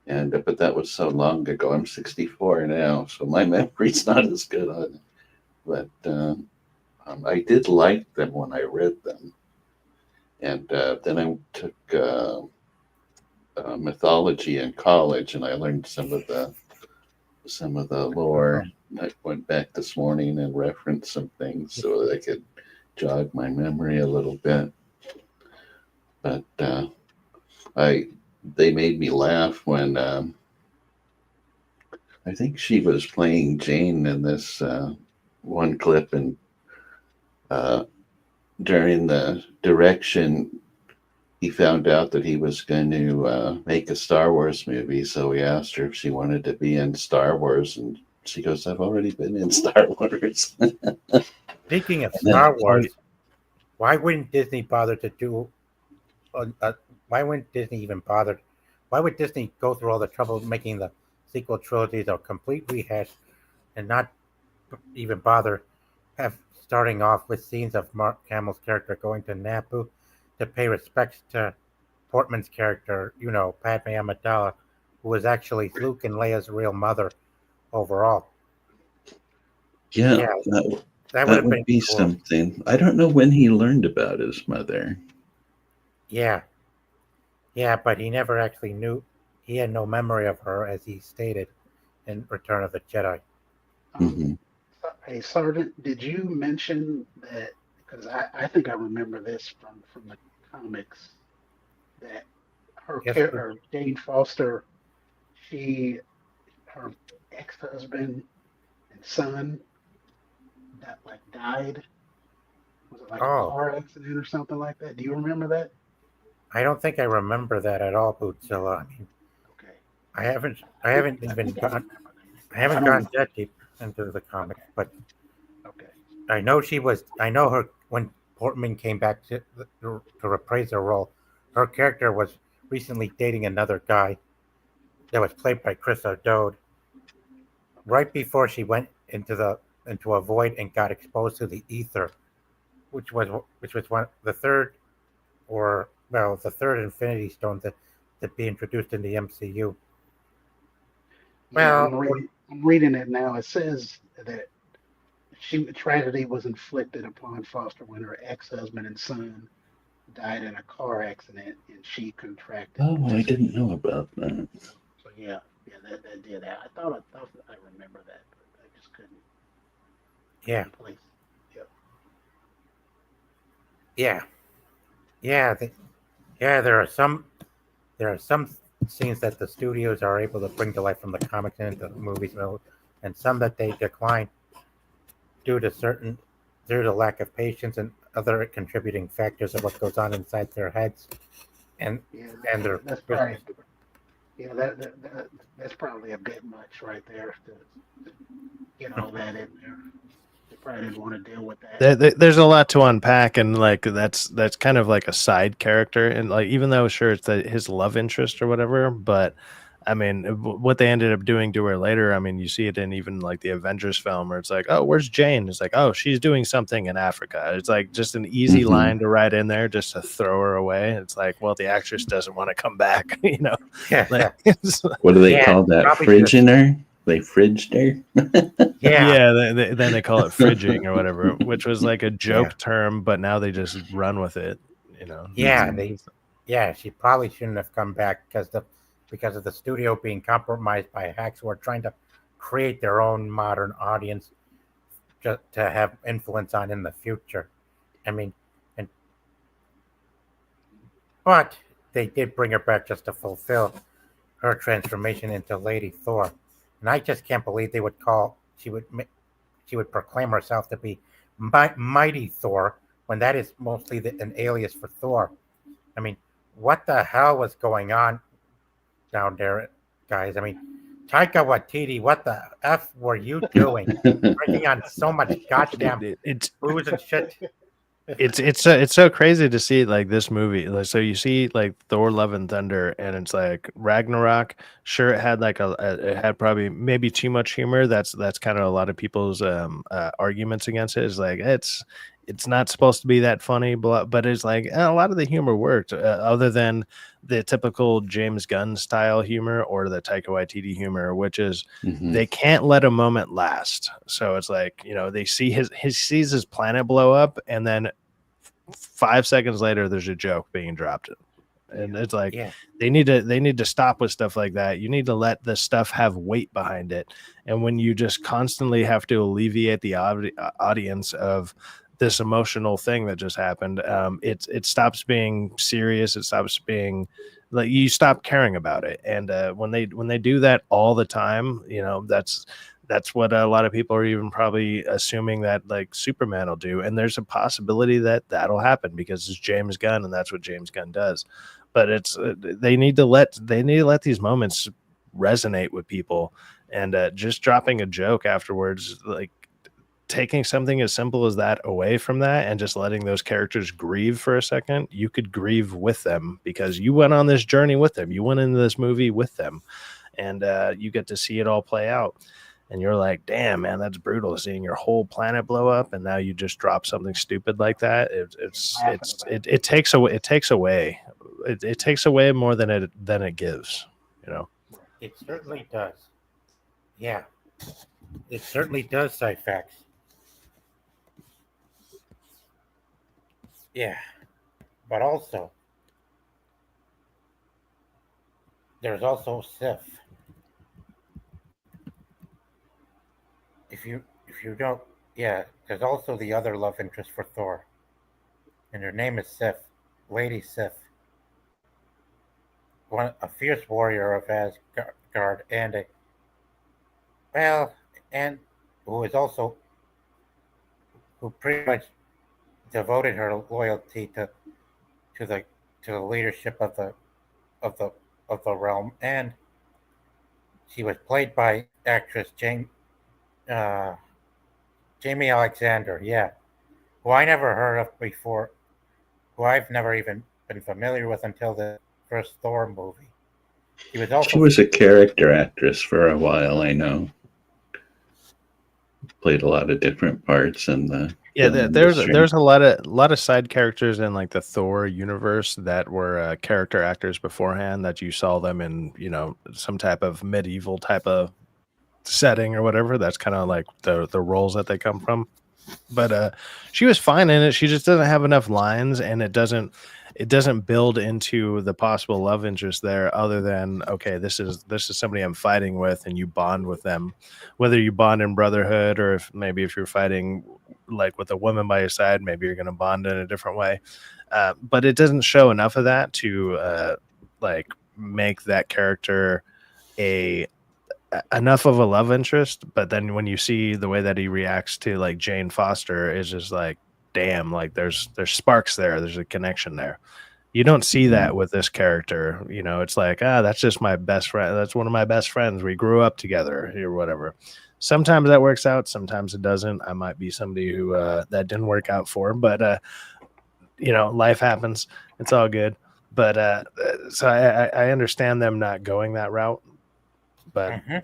and but that was so long ago. I'm 64 now, so my memory's not as good on it. But I did like them when I read them, and then I took mythology in college, and I learned some of the lore. I went back this morning and referenced some things so that I could jog my memory a little bit. But I they made me laugh when I think she was playing Jane in this one clip, and uh, during the direction, he found out that he was going to make a Star Wars movie. So he asked her if she wanted to be in Star Wars, and she goes, "I've already been in Star Wars." Speaking of And then, Star Wars, why wouldn't Disney bother to do? Why wouldn't Disney even bother? Why would Disney go through all the trouble of making the sequel trilogies a complete rehash and not even bother have starting off with scenes of Mark Hamill's character going to Naboo to pay respects to Portman's character, Padme Amidala, who was actually Luke and Leia's real mother overall. yeah, Yeah, that would that have would been be cool. something. I don't know when he learned about his mother. Yeah, yeah, but he never actually knew. He had no memory of her, as he stated in Return of the Jedi. Um, Hmm. Hey, Sergeant, did you mention that? Because I think I remember this from the comics that Yes, or Jane Foster, she her ex-husband and son that like died. Was it like a oh, car accident or something like that? Do you remember that? I don't think I remember that at all, Bootzilla. I mean, Okay, I haven't I even think I gone, remember I that. I haven't don't gone know. that deep into the comics, but Okay, I know I know her when Portman came back to reprise her role. Her character was recently dating another guy that was played by Chris O'Dowd. okay. Right before she went into a void and got exposed to the ether, which was the third the third Infinity Stone that be introduced in the MCU. Yeah, Well, I'm reading it now. It says that tragedy was inflicted upon Foster when her ex-husband and son died in a car accident, and she contracted Oh, I this. didn't know about that. So yeah, that did that. I thought I remember that, but I just yeah, couldn't place. Yep. yeah, yeah, yeah. There are some scenes that the studios are able to bring to life from the comics into the movies, and some that they decline due to due to lack of patience and other contributing factors of what goes on inside their heads and Yeah, and their that's probably business. that's probably a bit much right there to get all that in there. They probably didn't want to deal with that. There's a lot to unpack, and like that's kind of like a side character, and like even though sure it's his love interest or whatever, but I mean what they ended up doing to her later. I mean, you see it in even like the Avengers film where it's like, oh, where's Jane? It's like, oh, she's doing something in Africa. It's like just an easy Hmm. line to write in there just to throw her away. It's like, well, the actress doesn't want to come back, Yeah, like What do they yeah. call that? Probably should have. Friginer? They fridged her. Yeah, then they call it fridging or whatever, which was like a joke Yeah. term, but now they just run with it. You know, yeah, Mhm. she probably shouldn't have come back because of the studio being compromised by hacks who are trying to create their own modern audience just to have influence on in the future. I mean, and but they did bring her back just to fulfill her transformation into Lady Thor, and I just can't believe they would call she would proclaim herself to be Mighty Thor when that is mostly an alias for Thor. I mean, what the hell was going on down there, guys? I mean, Taika Waititi, what the f were you doing? Drinking on so much goddamn it's booze and shit. it's so crazy to see like this movie. Like, so you see like Thor: Love and Thunder, and it's like Ragnarok. Sure, it had like it had probably maybe too much humor. That's kind of a lot of people's arguments against it. Is like it's not supposed to be that funny, but it's like a lot of the humor worked, other than the typical James Gunn style humor or the Taika Waititi humor, which is Mhm. they can't let a moment last. So it's like, you know, they see he sees his planet blow up, and then 5 seconds later there's a joke being dropped, and it's like Yeah, they need to stop with stuff like that. You need to let the stuff have weight behind it, and when you just constantly have to alleviate the audience of this emotional thing that just happened, it stops being serious. It stops being like you stop caring about it. And when they do that all the time, you know, that's what a lot of people are even probably assuming that like Superman will do. And there's a possibility that that'll happen because it's James Gunn and that's what James Gunn does. But it's they need to let these moments resonate with people, and just dropping a joke afterwards, like taking something as simple as that away from that and just letting those characters grieve for a second. You could grieve with them because you went on this journey with them. You went into this movie with them, and you get to see it all play out. And you're like, damn, man, that's brutal seeing your whole planet blow up. And now you just drop something stupid like that. It takes away. It takes away more than it gives, you know? it certainly does. Yeah, it certainly does, Cyfax. Yeah, but also there's also Sif. If you don't, yeah, there's also the other love interest for Thor, and her name is Sif, Lady Sif, a fierce warrior of Asgard, and a well, and who is also who pretty much devoted her loyalty to the to the leadership of the of the realm, and she was played by actress uh, Jamie Alexander, yeah, who I never heard of before, who I've never even been familiar with until the first Thor movie. She was She also was a character actress for a while, I know. Played a lot of different parts in the Yeah, film there's industry. a lot of side characters in like the Thor universe that were character actors beforehand that you saw them in, you know, some type of medieval type of setting or whatever. That's kind of like the roles that they come from. But she was fine in it. She just doesn't have enough lines, and it doesn't build into the possible love interest there, other than okay, this is somebody I'm fighting with, and you bond with them, whether you bond in brotherhood or if you're fighting like with a woman by your side, maybe you're going to bond in a different way. But it doesn't show enough of that to like make that character a enough of a love interest. But then when you see the way that he reacts to like Jane Foster, is just like, damn, like there's sparks there, there's a connection there. You don't see that with this character. You know, it's like, that's just my best friend, that's one of my best friends, we grew up together or whatever. Sometimes that works out, sometimes it doesn't. I might be somebody who that didn't work out for, but you know, life happens, it's all good. But so I understand them not going that route, but hmm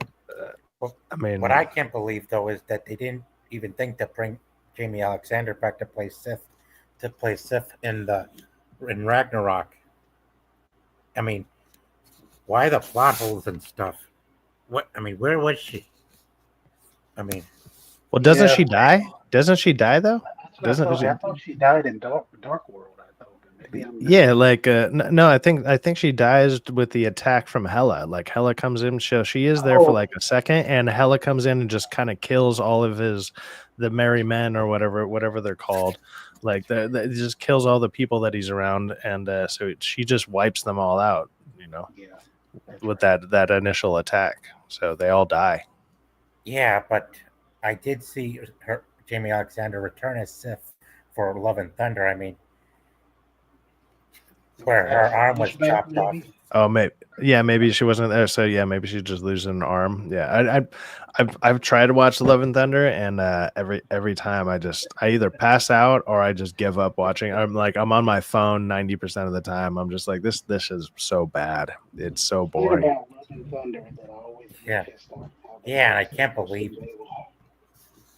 Well, I what mean, I can't believe though is that they didn't even think to bring Jamie Alexander back to play Sif in Ragnarok. I mean, why the plot holes and stuff? what? I mean, where was she? I mean, Well, doesn't Yeah, she die? Doesn't she die though? that's what I Doesn't thought. she? I thought she died in Dark World. I thought, but maybe I'm Yeah, missing. like no, I think she dies with the attack from Hela. Like Hela comes in, she is there for Oh, like a second, and Hela comes in and just kind of kills all of the merry men or whatever they're called. Like it just kills all the people that he's around, and so she just wipes them all out. yeah, that's With right. that initial attack, so they all die. yeah, but I did see her Jamie Alexander return as Sif for Love and Thunder. I mean, Was where that a her arm was flashback, chopped off. maybe? Oh, maybe she wasn't there. So yeah, maybe she's just losing an arm. Yeah, I've tried to watch Love and Thunder, and every time I either pass out or I just give up watching. I'm on my phone 90% of the time. I'm just like this is so bad. It's so The thing boring. about Love and Thunder that I always get Yeah, pissed off how they yeah, and I wasted can't Christian believe Bale.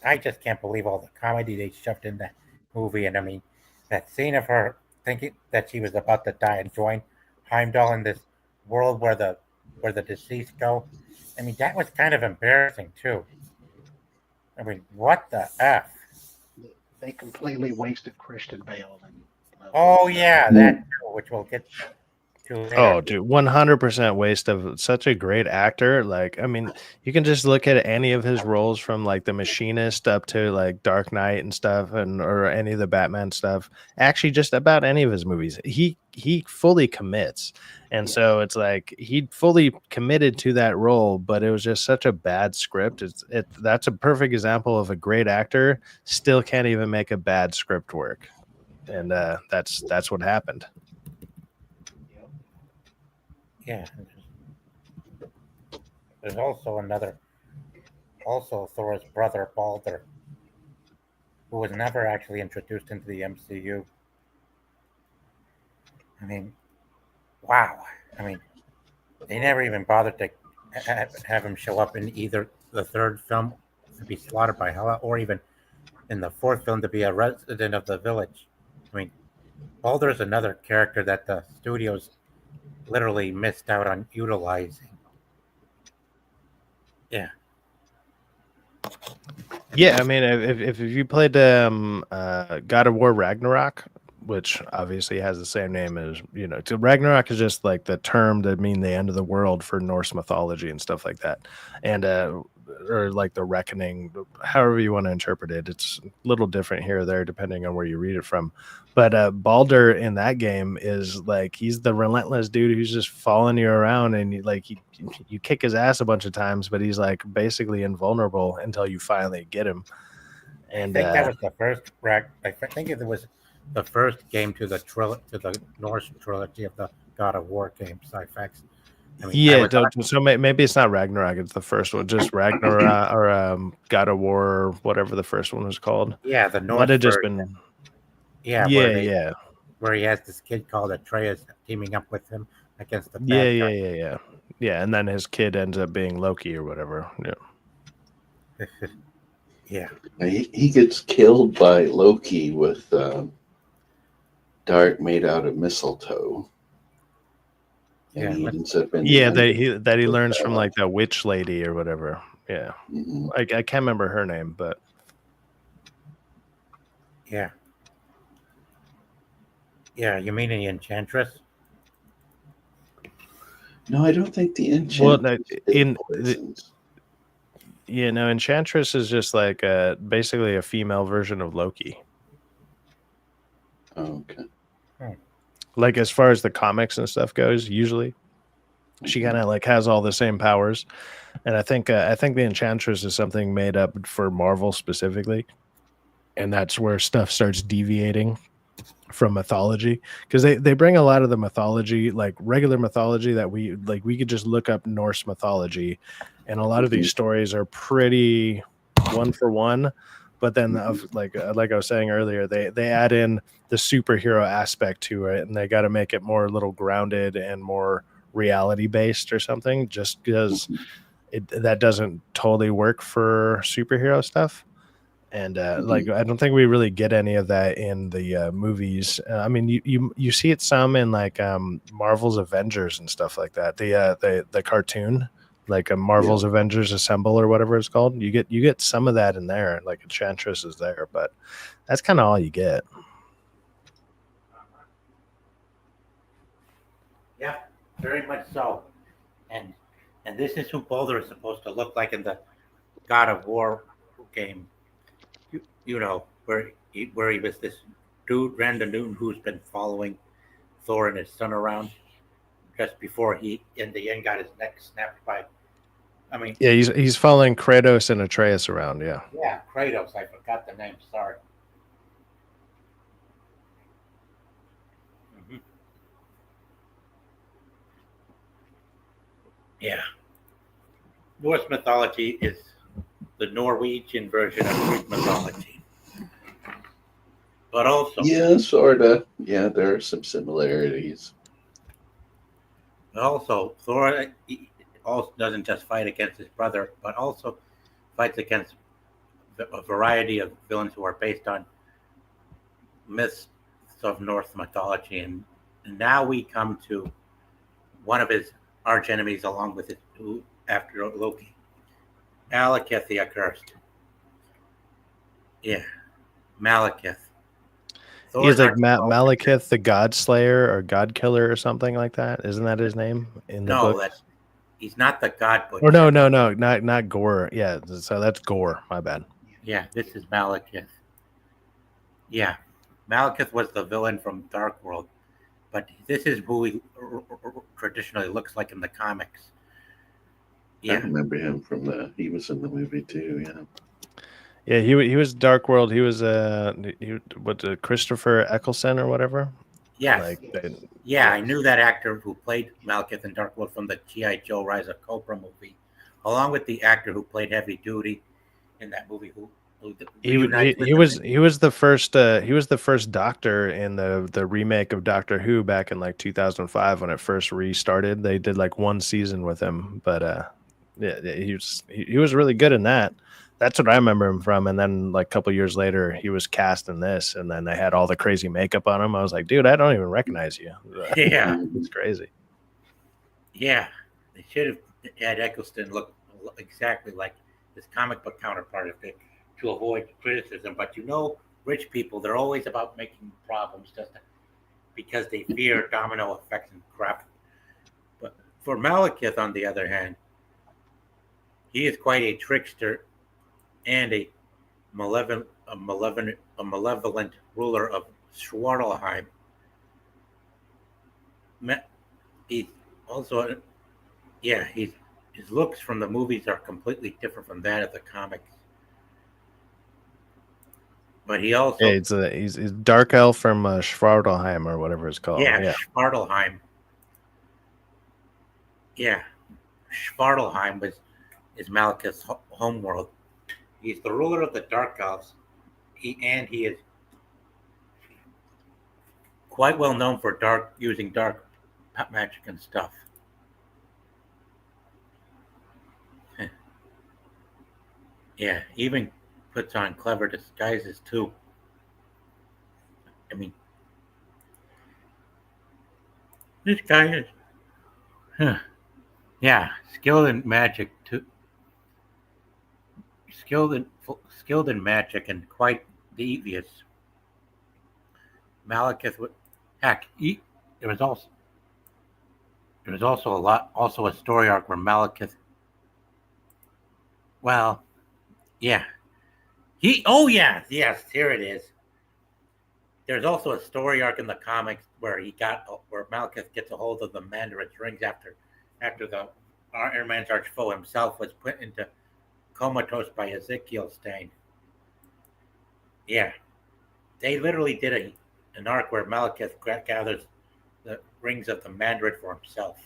I just can't believe all the comedy they shoved in that movie. And I mean, that scene of her thinking that she was about to die and join Heimdall in this world where the deceased go. I mean, that was kind of embarrassing too. I mean, what the f? They completely wasted Christian Bale and Love Oh and Thunder. yeah, that too, which we'll get to Oh, later. dude, 100% waste of such a great actor. Like, I mean, you can just look at any of his roles from like The Machinist up to like Dark Knight and stuff, and or any of the Batman stuff. Actually, just about any of his movies, he fully commits, and Yeah, so it's like he fully committed to that role, but it was just such a bad script. That's a perfect example of a great actor still can't even make a bad script work, and that's what happened. yep. Yeah, there's also also Thor's brother Balder, who was never actually introduced into the MCU. I mean, wow. I mean, they never even bothered to have him show up in either the third film to be slaughtered by Hela, or even in the fourth film to be a resident of the village. I mean, Balder's another character that the studios literally missed out on utilizing. Yeah, Yeah, I mean, if you played God of War Ragnarok, which obviously has the same name as so Ragnarok is just like the term that mean the end of the world for Norse mythology and stuff like that, and or like the reckoning, however you want to interpret it. It's a little different here or there depending on where you read it from. But Balder in that game is like he's the relentless dude who's just following you around, and you kick his ass a bunch of times, but he's like basically invulnerable until you finally get him. I And think that was the first think it was the first game to to the Norse trilogy of the God of War games. Sci-Fax. I mean, I yeah, was so maybe it's not Ragnarok; it's the first one, just Ragnarok or God of War, or whatever the first one was called. yeah, the Might Norse have just version. been Yeah, yeah. where he has this kid called Atreus teaming up with him against the Yeah, bad yeah, guy. yeah, yeah. Yeah, and then his kid ends up being Loki or whatever. Yeah. Yeah, He gets killed by Loki with dart made out of mistletoe, and yeah. he Let's, ends up in the Yeah, under that he with learns from like that witch lady or whatever. Yeah. I can't remember her name, but yeah, yeah. You mean the Enchantress? No, I don't think the well, no, Enchantress did poisons. Enchantress is just like basically a female version of Loki. Oh, okay. Like as far as the comics and stuff goes, usually she kind of like has all the same powers, and I think the Enchantress is something made up for Marvel specifically, and that's where stuff starts deviating from mythology, because they bring a lot of the mythology, like regular mythology, that we could just look up Norse mythology, and a lot of these stories are pretty one for one. But then of like I was saying earlier, they add in the superhero aspect to it, and they got to make it more a little grounded and more reality based or something, just because that doesn't totally work for superhero stuff. And like I don't think we really get any of that in the movies. I mean, you see it some in like Marvel's Avengers and stuff like that. The cartoon, like a Marvel's Avengers Assemble or whatever it's called. You get some of that in there, like Enchantress is there, but that's kind of all you get. Yeah, very much so. And this is who Boulder is supposed to look like in the God of War game. You know, where he was this dude, random dude, who's been following Thor and his son around just before he, in the end, got his neck snapped by. I mean, Yeah, he's following Kratos and Atreus around. Yeah. yeah, Kratos. I forgot the name. Sorry. Mhm. Yeah. Norse mythology is the Norwegian version of Greek mythology. But also, Yeah, sort of. Yeah, there are some similarities. Thor also doesn't just fight against his brother, but also fights against a variety of villains who are based on myths of Norse mythology. And now we come to one of his arch enemies, along with his after Loki, Malekith the Accursed. Yeah, Malekith. He's like arch-foe. Malekith, the God Slayer or God Killer or something like that. Isn't that his name in the No, book? he's not the god butcher. Or no, not Gore. Yeah, so that's Gore. My bad. Yeah, this is Malekith. Yeah, Malekith was the villain from Dark World, but this is who he traditionally looks like in the comics. I Yeah, remember him from he was in the movie too. Yeah. Yeah, he was Dark World. He was Christopher Eccleston or whatever. yes. Like Yeah, I knew that actor who played Malekith in Dark World from the G.I. Joe Rise of Cobra movie, along with the actor who played Heavy Duty in that movie. Who reunites with him. he was the first Doctor in the remake of Doctor Who back in like 2005 when it first restarted. They did like one season with him, but yeah, he was really good in that. That's what I remember him from. And then like a couple years later, he was cast in this, and then they had all the crazy makeup on him. I was like, dude, I don't even recognize you. Yeah, It's crazy. yeah. They should have had Eccleston look exactly like his comic book counterpart if they, to avoid criticism. But rich people, they're always about making problems because they fear domino effects and crap. But for Malekith, on the other hand, he is quite a trickster and a malevolent ruler of Schwartalheim. He's also, yeah, his looks from the movies are completely different from that of the comics. But he also, Yeah, he's Dark Elf from Schwartalheim or whatever it's called. yeah, Schwartalheim. Yeah, Schwartalheim is Malekith's homeworld. He's the ruler of the Dark Elves. He is quite well known for using dark magic and stuff. Yeah, even puts on clever disguises too. I mean, this guy is, huh, yeah, skilled in magic too. Skilled in magic and quite devious. Malekith would, heck, there was also also a story arc where Malekith. Well, yeah, yes, here it is. There's also a story arc in the comics where where Malekith gets a hold of the Mandarin's rings after the Iron Man's arch foe himself was put into comatose by Ezekiel Stain. Yeah, they literally did an arc where Malekith gathers the rings of the Mandarin for himself,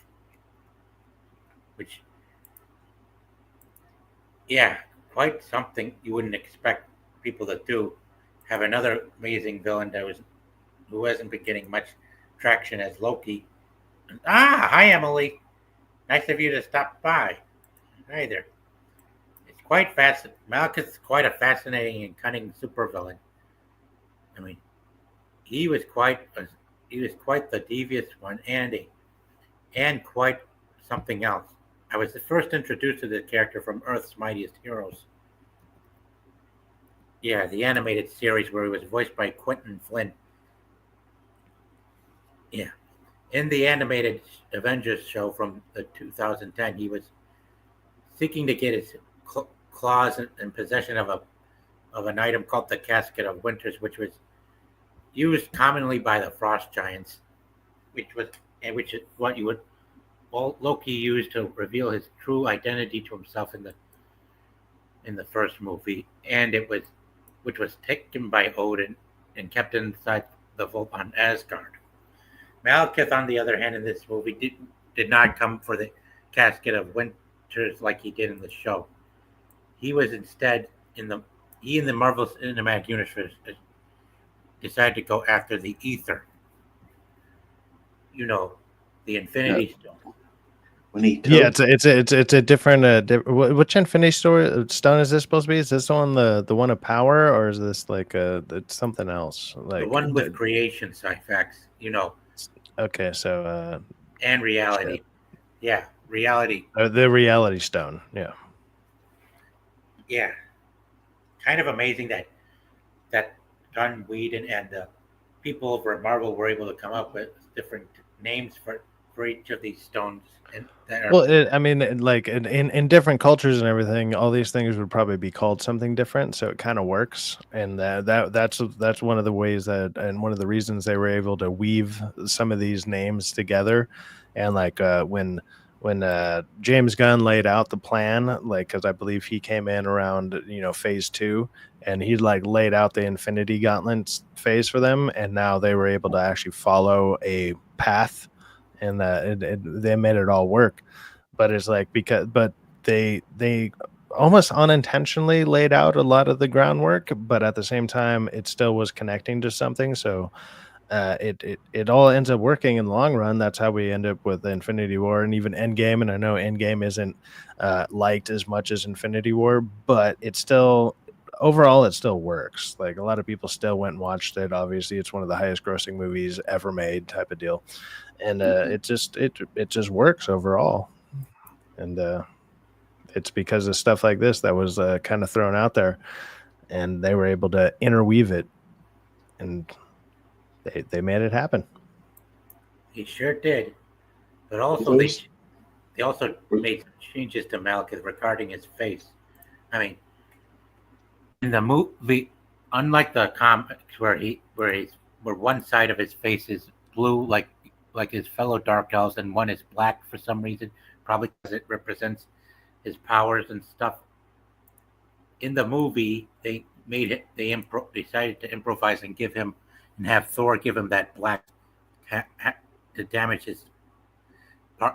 which, yeah, quite something you wouldn't expect people to do. Have another amazing villain who hasn't been getting much traction as Loki. Hi Emily, nice of you to stop by. Hi there. It's quite fascinating. Malekith's quite a fascinating and cunning supervillain. I mean, he was quite the devious one, and quite something else. I was first introduced to the character from Earth's Mightiest Heroes. Yeah, the animated series where he was voiced by Quentin Flynn. Yeah. In the animated Avengers show from the 2010, he was seeking to get his claws in possession of an item called the Casket of Winters, which was used commonly by the Frost Giants, which is what you would Loki used to reveal his true identity to himself in the first movie, and which was taken by Odin and kept inside the vault on Asgard. Malekith, on the other hand, in this movie did not come for the Casket of Winters like he did in the show. He was instead in the Marvel Cinematic Universe decided to go after the Ether. You know, the Infinity Stone. When he took, Yeah, it's a different. Which Infinity Stone is this supposed to be? Is this one the one of power, or is this like it's something else? Like The one with creation facts, okay, so and reality. shit. Yeah, reality. The reality stone. Yeah. Yeah, kind of amazing that Gunn, Whedon, and the people over at Marvel were able to come up with different names for each of these stones. And that are, Well, I mean, like in different cultures and everything, all these things would probably be called something different. So it kind of works, and that's one of the ways that, and one of the reasons they were able to weave some of these names together. And like when James Gunn laid out the plan, like because I believe he came in around phase 2, and he like laid out the Infinity Gauntlet phase for them, and now they were able to actually follow a path, and they made it all work. But it's like but they almost unintentionally laid out a lot of the groundwork, but at the same time it still was connecting to something. So it all ends up working in the long run. That's how we end up with Infinity War and even Endgame. And I know Endgame isn't liked as much as Infinity War, but it still overall it still works. Like a lot of people still went and watched it. Obviously, it's one of the highest grossing movies ever made, type of deal. And it just works overall. And it's because of stuff like this that was kind of thrown out there, and they were able to interweave it, and they made it happen. he sure did. But also they also made some changes to Malekith regarding his face. I mean, in the movie, unlike the comics where one side of his face is blue like his fellow Dark Elves, and one is black for some reason, probably because it represents his powers and stuff. In the movie, they decided to improvise and have Thor give him that black to damage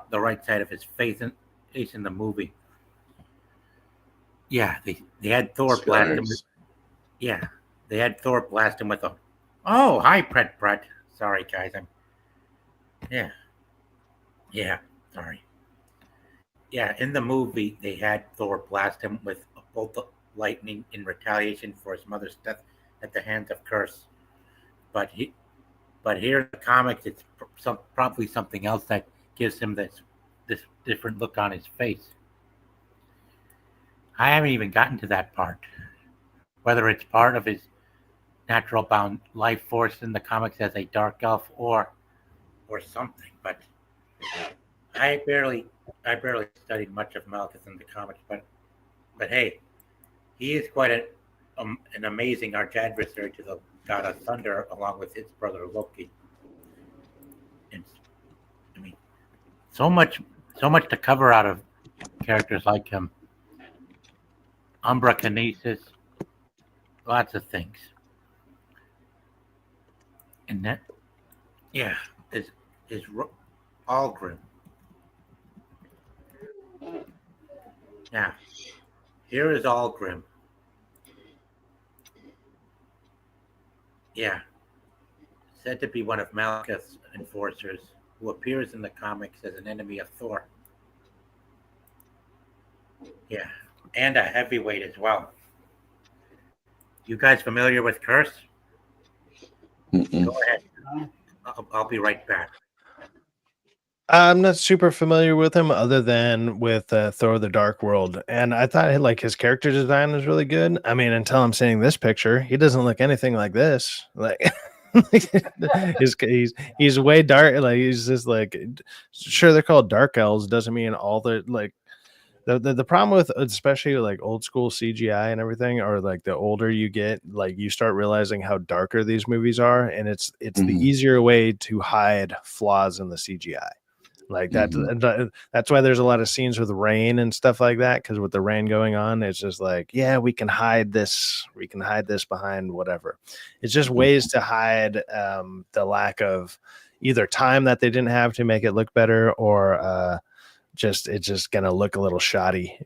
the right side of his face in the movie. Yeah, they had Thor blast him. Yeah, they had Thor blast him with a. Oh, hi, Brett. Sorry, guys. Yeah. Sorry. Yeah, in the movie, they had Thor blast him with a bolt of lightning in retaliation for his mother's death at the hands of Curse. But here in the comics, it's probably something else that gives him this different look on his face. I haven't even gotten to that part. Whether it's part of his natural bound life force in the comics as a dark elf or something, but I barely studied much of Malekith in the comics, but hey, he is quite an amazing arch adversary to the god of thunder, along with his brother Loki. And I mean, so much to cover out of characters like him. Umbra Kinesis, lots of things, and that, yeah, is Algrim. Now, here is Algrim. Yeah, said to be one of Malekith's enforcers, who appears in the comics as an enemy of Thor. Yeah, and a heavyweight as well. You guys familiar with Curse? Mm-mm. Go ahead. I'll be right back. I'm not super familiar with him other than with Thor: The Dark World, and I thought like his character design was really good. I mean, until I'm seeing this picture, he doesn't look anything like this. Like he's way dark. Like he's just like sure they're called dark elves doesn't mean all the like the problem with especially like old school CGI and everything, or like the older you get, like you start realizing how darker these movies are, and it's the Mhm. easier way to hide flaws in the CGI. Like that's why there's a lot of scenes with rain and stuff like that. Because with the rain going on, it's just like, yeah, we can hide this. We can hide this behind whatever. It's just ways to hide the lack of either time that they didn't have to make it look better, or just it's just gonna look a little shoddy,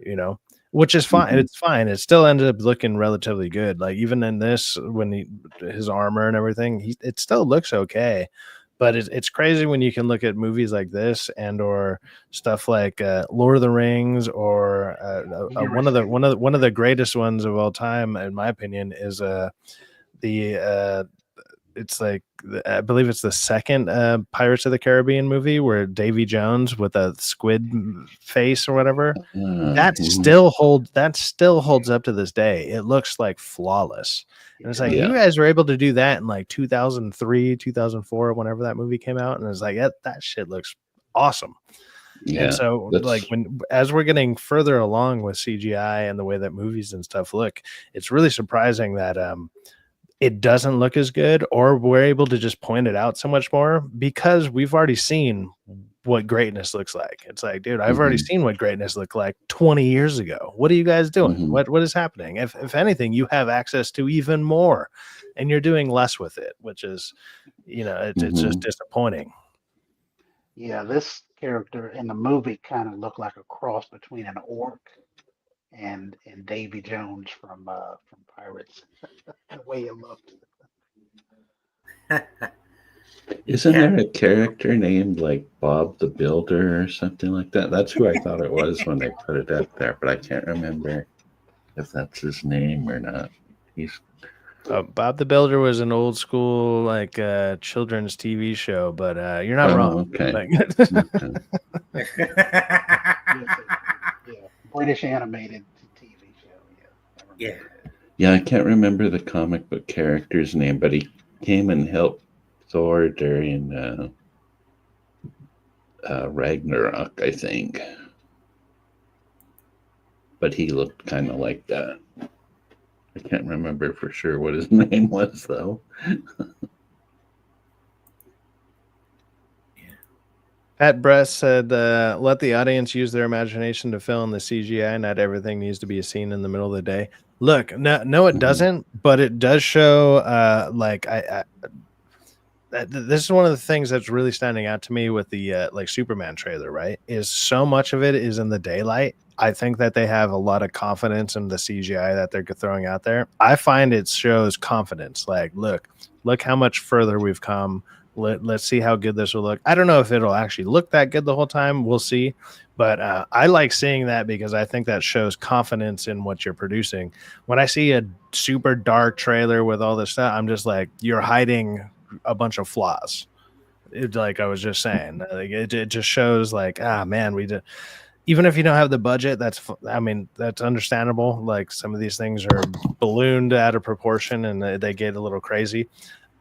which is fine. Mhm. It's fine. It still ended up looking relatively good. Like even in this, when his armor and everything, it still looks okay. But it's crazy when you can look at movies like this and or stuff like Lord of the Rings, or one of the greatest ones of all time, in my opinion, is the it's like I believe it's the second Pirates of the Caribbean movie where Davy Jones with a squid face or whatever. Mhm. That still holds up to this day. It looks like flawless. And it's like Yeah. you Yeah. guys were able to do that in like 2003, 2004, whenever that movie came out, and it's like that shit looks awesome. And Yeah. so like That's when as we're getting further along with CGI and the way that movies and stuff look, it's really surprising that it doesn't look as good, or we're able to just point it out so much more because we've already seen what greatness looks like. It's like, dude, I've already mhm. seen what greatness looked like 20 years ago. What are you guys doing? Mhm. What is happening? If anything, you have access to even more, and you're doing less with it, which is, it's just Mhm. disappointing. Yeah, this character in the movie kind of looked like a cross between an orc and Davy Jones from Pirates. The way it looked. Isn't Yeah. there a character named like Bob the Builder or something like that? That's who I thought it was when they put it up there, but I can't remember if that's his name or not. He's Bob the Builder was an old school like children's TV show, but you're not wrong. okay. Like, Okay. Yes, yeah, British animated TV show. Yeah, I Yeah. remember Yeah, I can't remember the comic book character's name, but he came and helped Thor during Ragnarok, I think. But he looked kind of like that. I can't remember for sure what his name was, though. Pat Bress said, "Let the audience use their imagination to fill in the CGI. Not everything needs to be a scene in the middle of the day." Look, no, it Mhm. doesn't, but it does show. Like this is one of the things that's really standing out to me with the like Superman trailer. Right, is so much of it is in the daylight. I think that they have a lot of confidence in the CGI that they're throwing out there. I find it shows confidence. Like, look how much further we've come. Let's see how good this will look. I don't know if it'll actually look that good the whole time. We'll see. But I like seeing that because I think that shows confidence in what you're producing. When I see a super dark trailer with all this stuff, I'm just like, you're hiding a bunch of flaws. Like I was just saying, like it just shows like, man, we did. Even if you don't have the budget, I mean, that's understandable. Like some of these things are ballooned out of proportion and they get a little crazy.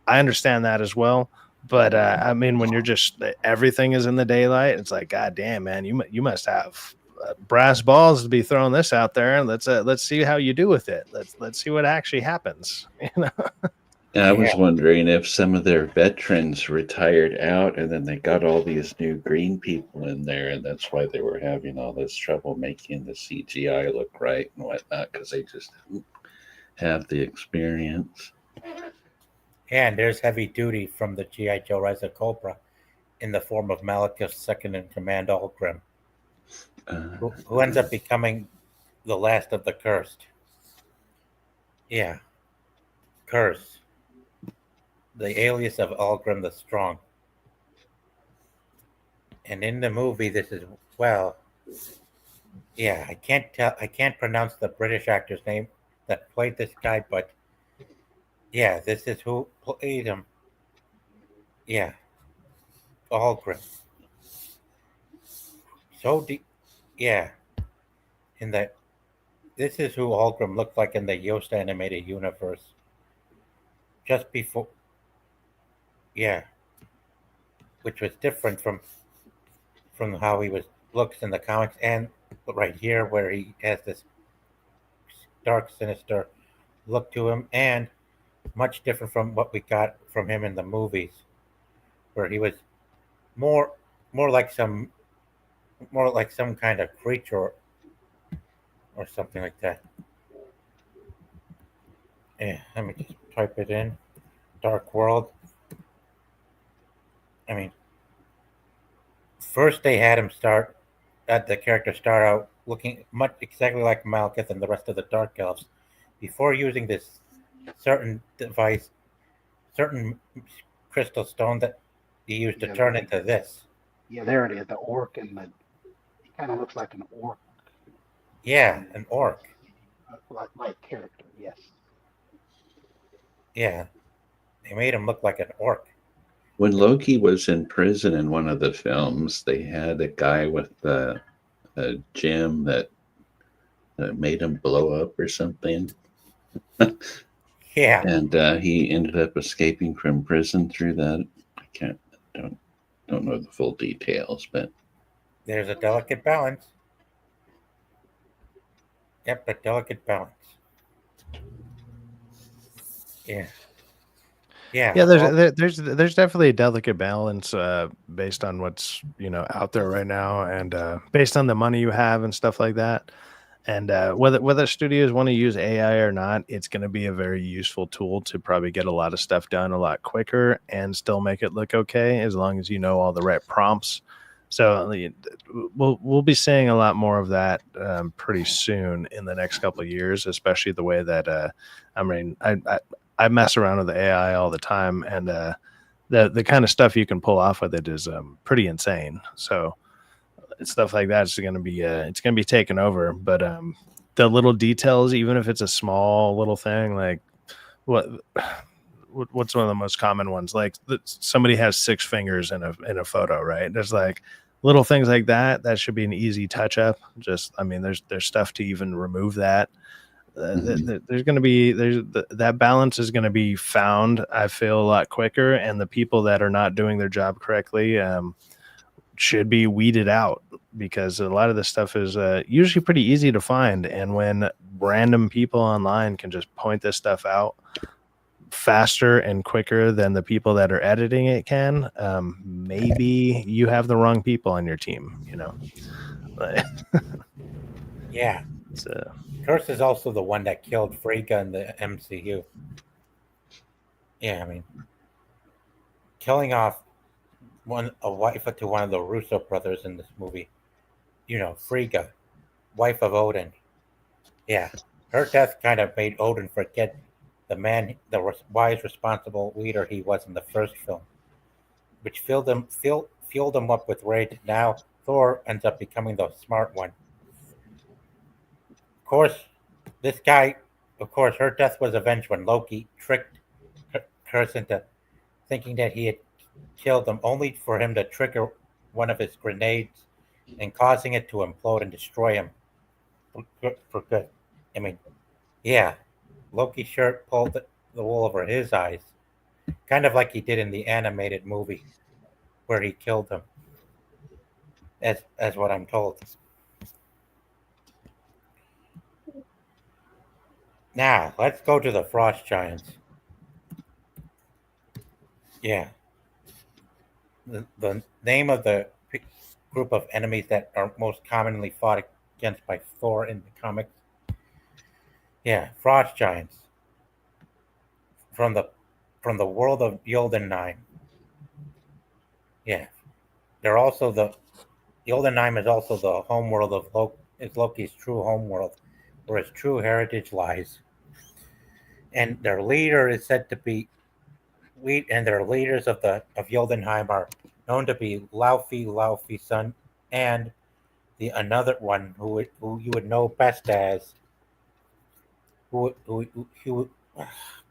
I understand that as well. But I mean, when you're just everything is in the daylight, it's like, God damn, man, you must have brass balls to be throwing this out there, and let's see how you do with it. Let's see what actually happens. I Yeah. was wondering if some of their veterans retired out and then they got all these new green people in there, and that's why they were having all this trouble making the CGI look right and whatnot because they just didn't have the experience. And there's heavy duty from the G.I. Joe Rise of Cobra in the form of Malekith's second in command, Algrim, Uh, who ends up becoming the last of the cursed. Yeah, curse. The alias of Algrim the Strong. And in the movie, this is, well, yeah, I can't pronounce the British actor's name that played this guy, but yeah, this is who played him. Yeah, Algrim. so deep. Yeah, in the this is who Holgrim looked like in the Yoast animated universe. Just before, yeah, which was different from how he was looks in the comics, and right here where he has this dark, sinister look to him, and much different from what we got from him in the movies, where he was more more like some more like some kind of creature or something like that. Yeah, let me just type it in. Dark World. I mean, first they had him start at the character start out looking much exactly like Malekith and the rest of the Dark Elves before using this certain device, certain crystal stone that he used to Yeah, turn into this. yeah, there it is. The orc and the he kind of looks like an orc, Yeah, um, an orc. like character. Yes. Yeah, they made him look like an orc. When Loki was in prison in one of the films, they had a guy with a gem that made him blow up or something, Yeah, and he ended up escaping from prison through that. I can't don't don't know the full details, but there's a delicate balance. Yep, a delicate balance. Yeah, yeah. Yeah, Well, there's definitely a delicate balance based on what's out there right now, and based on the money you have and stuff like that. And whether studios want to use AI or not, it's going to be a very useful tool to probably get a lot of stuff done a lot quicker and still make it look okay, as long as you know all the right prompts. So we'll be seeing a lot more of that pretty soon in the next couple of years, especially the way that I mean I mess around with the AI all the time, and the kind of stuff you can pull off with it is pretty insane. So stuff like that is going to be it's going to be taken over. But the little details, even if it's a small little thing, like what what's one of the most common ones? Like somebody has 6 fingers in a photo, right? There's like little things like that. That should be an easy touch up. Just, I mean, there's stuff to even remove that. There's going to be that balance is going to be found, I feel, a lot quicker, and the people that are not doing their job correctly should be weeded out, because a lot of this stuff is usually pretty easy to find, and when random people online can just point this stuff out faster and quicker than the people that are editing it can, maybe you have the wrong people on your team, yeah. so Curse is also the one that killed Frigga in the MCU. Yeah, I mean, killing off a wife to one of the Russo brothers in this movie. Frigga, wife of Odin. Yeah, her death kind of made Odin forget the wise, responsible leader he was in the first film, which fueled him up with rage. Now Thor ends up becoming the smart one. Of course, this guy. Of course, her death was avenged when Loki tricked Curse into thinking that he had killed him, only for him to trigger one of his grenades and causing it to implode and destroy him for good. I mean, yeah, Loki sure pulled the wool over his eyes, kind of like he did in the animated movie where he killed him, as what I'm told. Now let's go to the frost giants. Yeah, the name of the group of enemies that are most commonly fought against by Thor in the comics. Yeah, frost giants from the world of Jotunheim. Yeah, they're also the Jotunheim is also the homeworld of Loki's true homeworld, where his true heritage lies. And their leader is said to be and their leaders of Jotunheim are known to be Laufey's son, and the another one who you would know best as who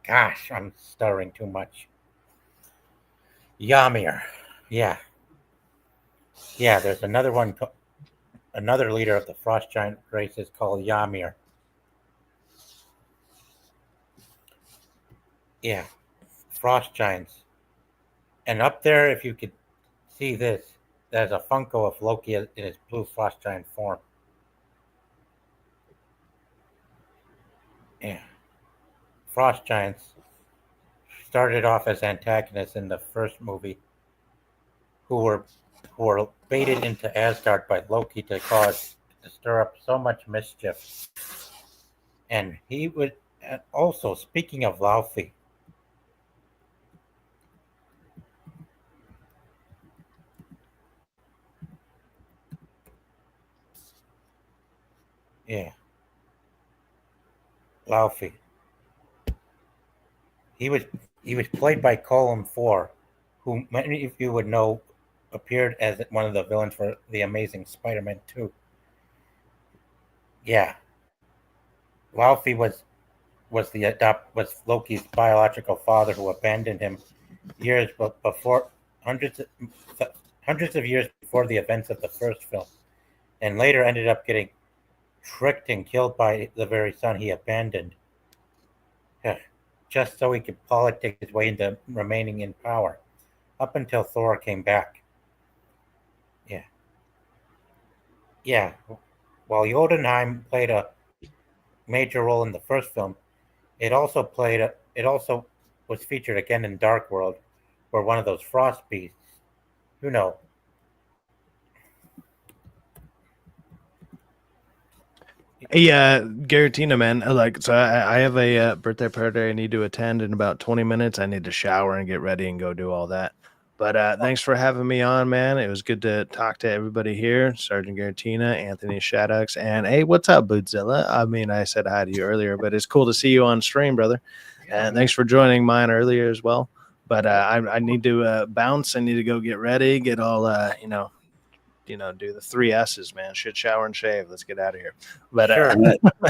gosh, I'm stuttering too much. Ymir. Yeah. Yeah, there's another one another leader of the frost giant race is called Ymir. Yeah, frost giants. And up there, if you could see this, there's a Funko of Loki in his blue frost giant form. Yeah, frost giants started off as antagonists in the first movie, who were baited into Asgard by Loki to stir up so much mischief. And he would and also, speaking of Laufey, yeah, Laufey. He was he was played by Colin Four, who many of you would know appeared as one of the villains for the Amazing Spider-Man 2. Yeah, Laufey was Loki's biological father who abandoned him years before hundreds of, hundreds of years before the events of the first film, and later ended up getting tricked and killed by the very son he abandoned, just so he could politic his way into remaining in power, up until Thor came back. Yeah, yeah. While Jotunheim played a major role in the first film, it also was featured again in Dark World, where one of those frost beasts, you know. Hey, Garatina, man. So I have a birthday party I need to attend in about 20 minutes. I need to shower and get ready and go do all that. But thanks for having me on, man. It was good to talk to everybody here. Sergeant Garatina, Anthony Shaddux, and hey, what's up, Bootzilla? I mean, I said hi to you earlier, but it's cool to see you on stream, brother. And thanks for joining mine earlier as well. But I need to bounce. I need to go get ready, get all, do the 3 S's, man. Shit, shower, and shave. Let's get out of here. But Sure.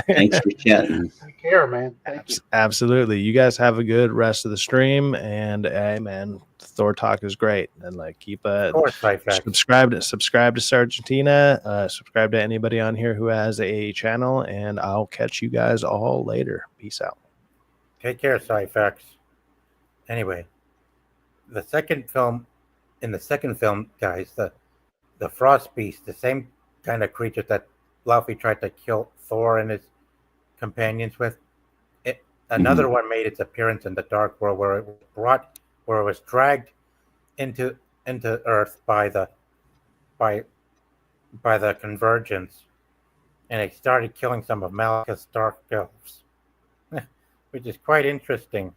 Thanks for chatting. Take care, man. Thank you. Absolutely. You guys have a good rest of the stream. And hey, man, Thor talk is great. And keep subscribe to Sargentina. Subscribe to anybody on here who has a channel. And I'll catch you guys all later. Peace out. Take care, Cyfax. Anyway, in the second film, guys, the Frost Beast, the same kind of creature that Laufey tried to kill Thor and his companions with. Another one made its appearance in the Dark World, where it was dragged into Earth by the Convergence, and it started killing some of Malekith's dark elves, which is quite interesting,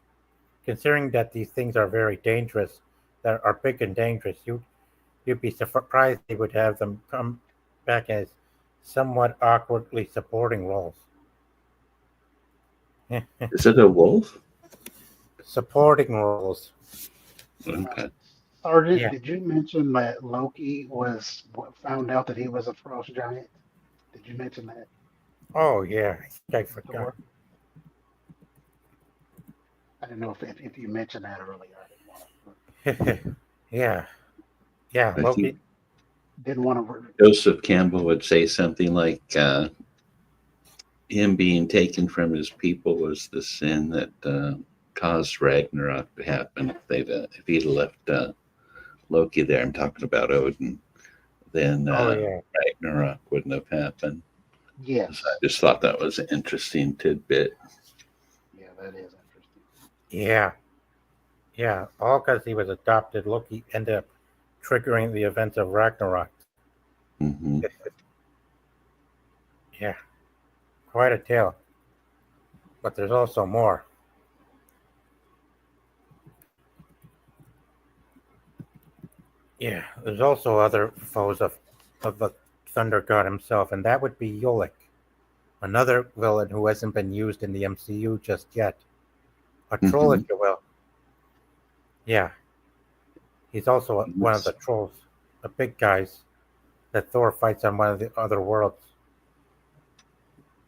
considering that these things are very dangerous, that are big and dangerous. You'd be surprised they would have them come back as somewhat awkwardly supporting roles. Is it a wolf? Supporting roles. Okay. Sergeant, Yeah. did you mention that Loki found out that he was a frost giant? Did you mention that? Oh yeah, I forgot. Thor? I didn't know if you mentioned that earlier. I didn't want to. Yeah, I Loki. think Didn't want to. Joseph Campbell would say something like him being taken from his people was the sin that caused Ragnarok to happen. If he'd left Loki there, I'm talking about Odin, then Ragnarok wouldn't have happened. Yes. So I just thought that was an interesting tidbit. Yeah, that is interesting. Yeah, all because he was adopted. Loki ended up triggering the events of Ragnarok. Mm-hmm. Yeah, quite a tale. But there's also more. Yeah, there's also other foes of the Thunder God himself, and that would be Yolik, another villain who hasn't been used in the MCU just yet. A troll, if you will. Yeah. He's also one of the trolls, the big guys that Thor fights on one of the other worlds.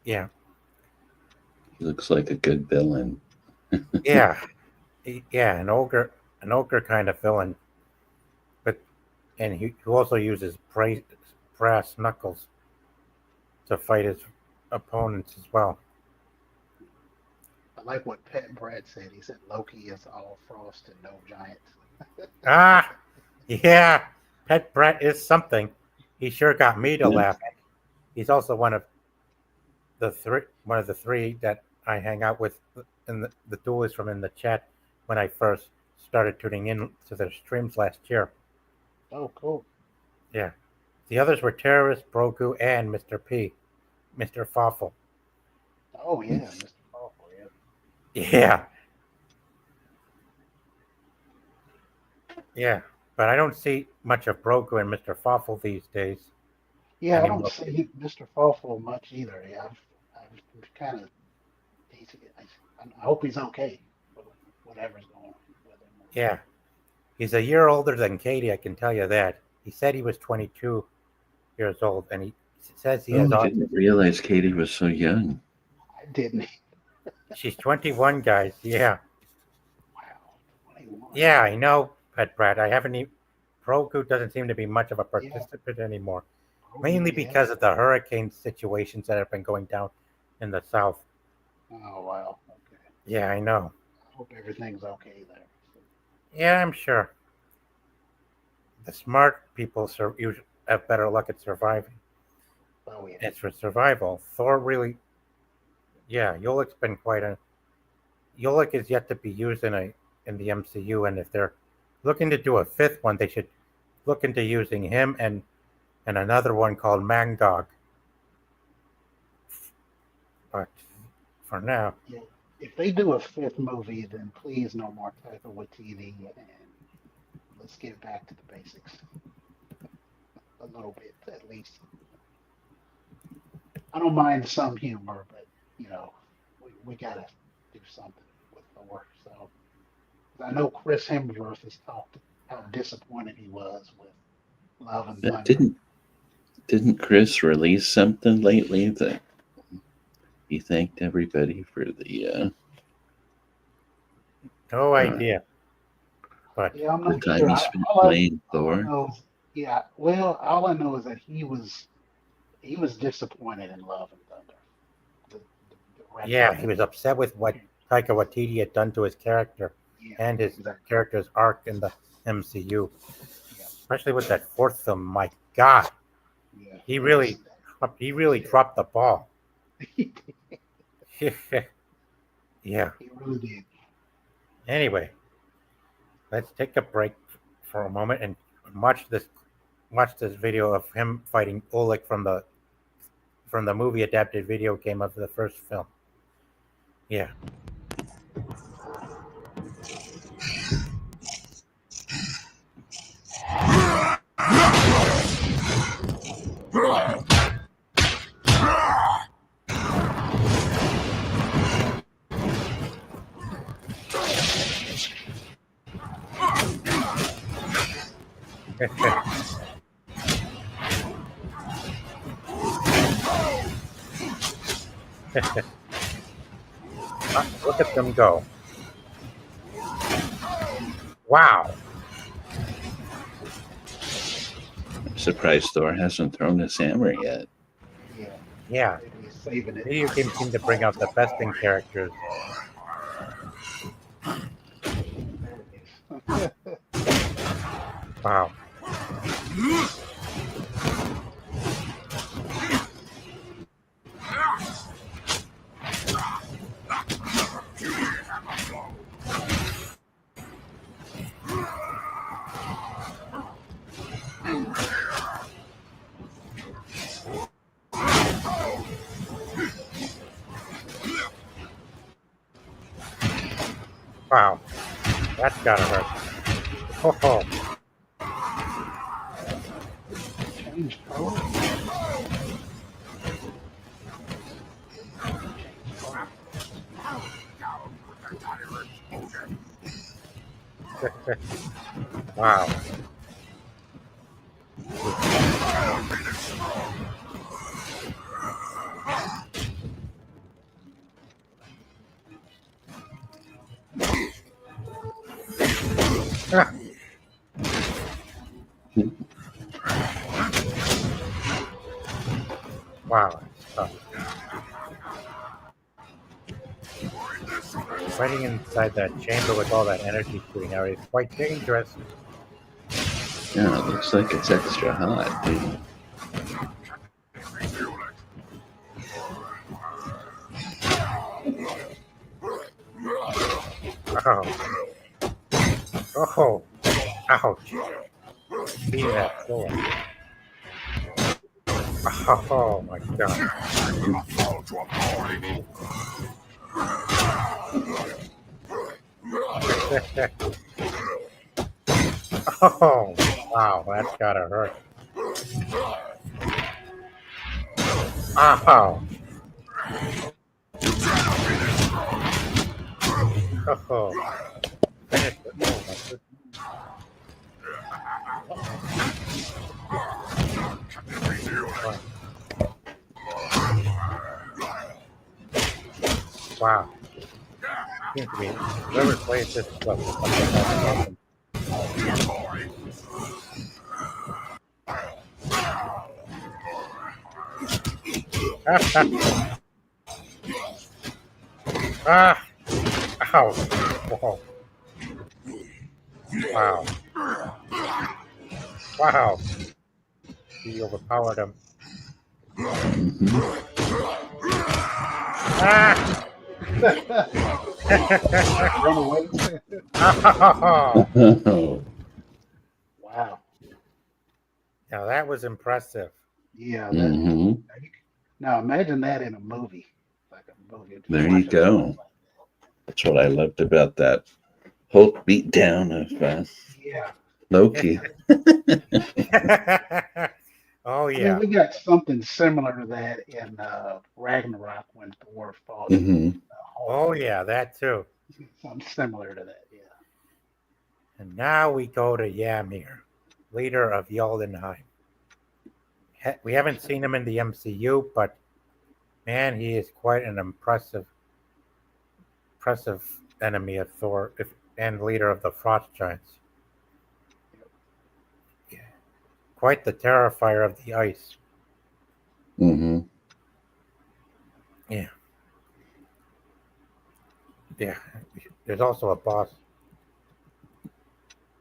Yeah. He looks like a good villain. Yeah. An ogre kind of villain. And he also uses brass knuckles to fight his opponents as well. I like what Pat Brad said. He said Loki is all frost and no giant. Ah, yeah, Pet Brett is something. He sure got me to Yeah. laugh. He's also one of the three that I hang out with in the duelists from in the chat when I first started tuning in to their streams last year. Oh, cool. Yeah. The others were Terrorist, Broku, and Mr. P. Mr. Fawful. Oh, yeah, Mr. Awful, yeah. Yeah. Yeah. But I don't see much of Broku and Mr. Fawful these days Yeah, I don't anymore. see Mr. Awful much either. Yeah, I've kind of, I hope he's okay. Whatever's going on with him. Yeah. He's a year older than Katie, I can tell you that. He said he was 22 years old, and he says he has Oh, I autism. didn't realize Katie was so young. I didn't. She's 21, guys. Yeah. Wow, 21. Yeah, I know, Pet Brad. I haven't even. Broku doesn't seem to be much of a participant anymore, Oh, mainly yeah. because of the hurricane situations that have been going down in the south. Oh, wow. Okay. Yeah, I know. I hope everything's okay there. Yeah, I'm sure. The smart people usually have better luck at surviving. Oh, yeah. As for survival, Thor really. Yeah, Yolik's been quite a. Yolik is yet to be used in the MCU, and if they're looking to do a fifth one, they should look into using him and another one called Mangog. But for now, Yeah. If they do a fifth movie, then please no more Taika Waititi, and let's get back to the basics a little bit at least. I don't mind some humor, but we gotta do something with Thor. So I know Chris Hemsworth has talked how disappointed he was with Love and Thunder. Didn't Chris release something lately that he thanked everybody for the no idea. But Yeah, I'm the not time sure. he spent All I playing Thor? know, yeah. Well, all I know is that he was disappointed in Love and Thunder. The yeah, he was upset with what Taika Waititi had done to his character Yeah, and his exactly. character's arc in the MCU, Yeah. especially with that fourth film. My God, Yeah. he really dropped the ball. He Yeah. really did. Anyway, let's take a break for a moment and watch this video of him fighting Oleg from the movie adapted video game of the first film. Yeah. Look at them go. Wow. I'm surprised Thor hasn't thrown his hammer yet. Yeah. Yeah. Maybe he's saving it. Video games seem to bring out the best in characters. There it is. Wow. Wow. That's gotta hurt. Oh. Change color. Wow. Ah. Wow. Fighting inside that chamber with all that energy shooting out is quite dangerous. Yeah, it looks like it's extra hot. Oh, ouch. See that floor. Oh my god. Oh, wow, that's gotta hurt. Ow. Oh, finish it. Oh, my goodness. Wow. Seems to be whoever plays this stuff is something. Ah! Ow! Whoa. Wow. Wow. He overpowered him. Ah! Run away. Oh! Oh, Wow. Now that was impressive. Yeah. hmm Now imagine that in a movie. Like a movie. Just There you watching go. something like That's what I loved about that Hulk beatdown of that. Yeah. Loki. Oh I mean, yeah. we got something similar to that in Ragnarok when Thor fought hmm Hulk. Oh yeah, that too. Something similar to that. Yeah. And now we go to Ymir, leader of Jotunheim. We haven't seen him in the MCU, but man, he is quite an impressive enemy of Thor and leader of the Frost Giants. Yeah. Quite the terrifier of the ice. hmm Yeah. Yeah. There's also a boss.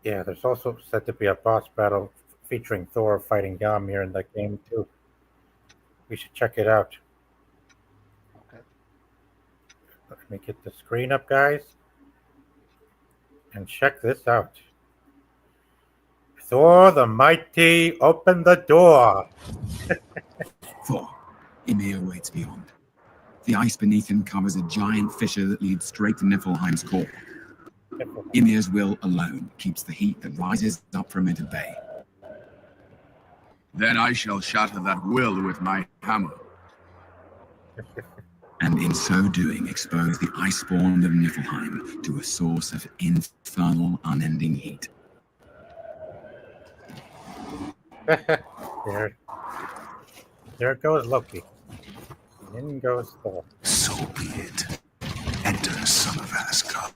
Yeah, there's also said to be a boss battle featuring Thor fighting Ymir in the game too. We should check it out. Okay. Let me get the screen up, guys. And check this out. Thor the Mighty, open the door. Thor, Ymir waits beyond. The ice beneath him covers a giant fissure that leads straight to Niflheim's core. Ymir's will alone keeps the heat that rises up from it at bay. Then I shall shatter that will with my hammer. And in so doing expose the ice-spawn of Niflheim to a source of infernal, unending heat. There goes Loki. In goes Thor. So be it. Enter, son of Asgard.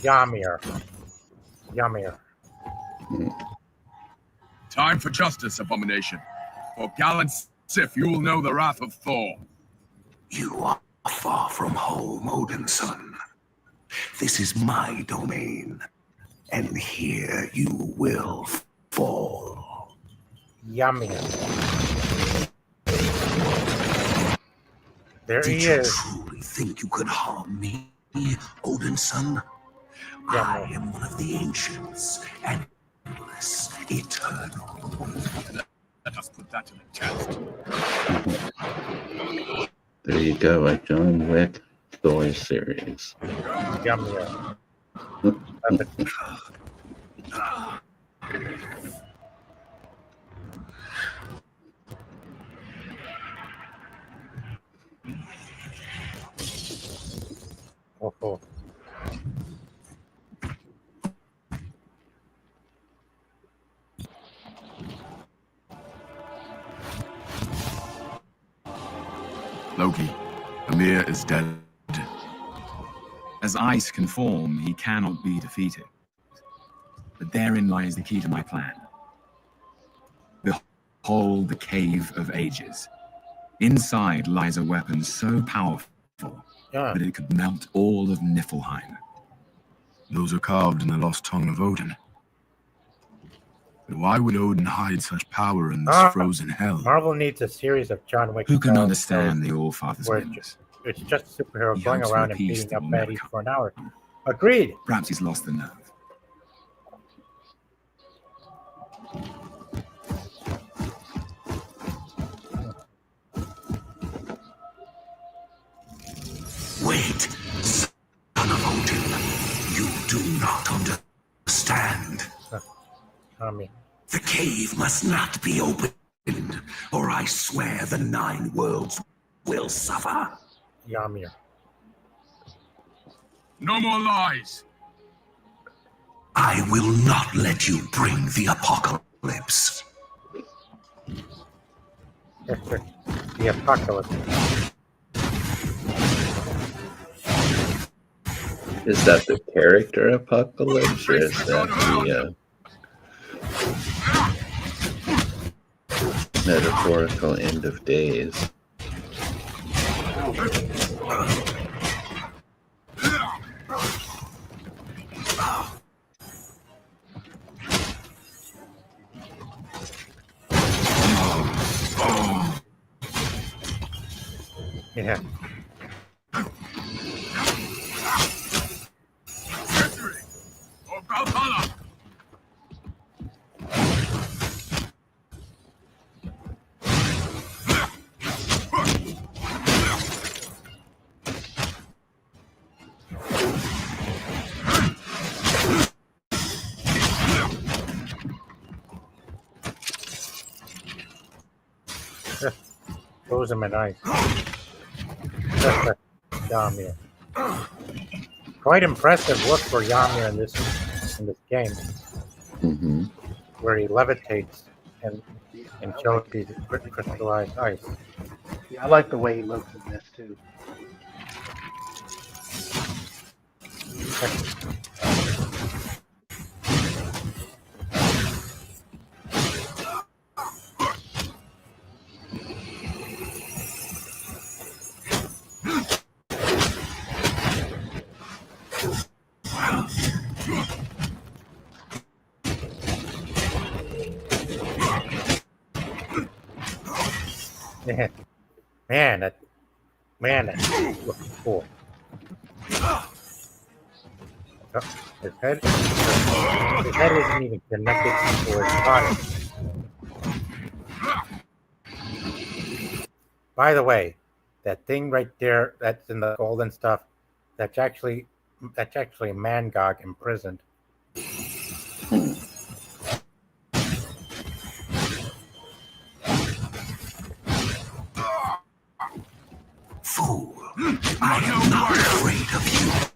Ymir. Time for justice, abomination. For gallant Sif, you will know the wrath of Thor. You are far from home, Odin's son. This is my domain, and here you will fall. Ymir. There Did he you is. truly think you could harm me, Odin's son? I am one of the ancients, endless, eternal. Let us put that to the test. There you go, a John Wick Thor series. Ymir. Oh. Loki, Ymir is dead. As ice can form, he cannot be defeated. But therein lies the key to my plan. Hold the Cave of Ages. Inside lies a weapon so powerful Yeah. that it could melt all of Niflheim. Those are carved in the lost tongue of Odin. But why would Odin hide such power in this frozen hell? Marvel needs a series of John Wick. Who can style understand the stories All-Father's where whims? it's just a superhero He going hopes for around a and peace beating that up will never baddies come. for an hour. Agreed. Perhaps he's lost the nerve. Wait, son of Odin. You do not understand. Tommy. The cave must not be opened, or I swear the 9 worlds will suffer. Ymir. No more lies. I will not let you bring the apocalypse. The apocalypse. Is that the character Apocalypse, or is that the metaphorical end of days? Yeah. Victory or Valhalla. Those are my nice. Ymir. Quite impressive look for Ymir in this game, Mm-hmm. where he levitates and shows these crystallized ice. Yeah, I like the way he looks in this too. Yeah. Man, that looks cool. Oh, his head isn't even connected to his body. By the way, that thing right there that's in the golden stuff, that's actually Mangog imprisoned. Fool, I am not afraid of you.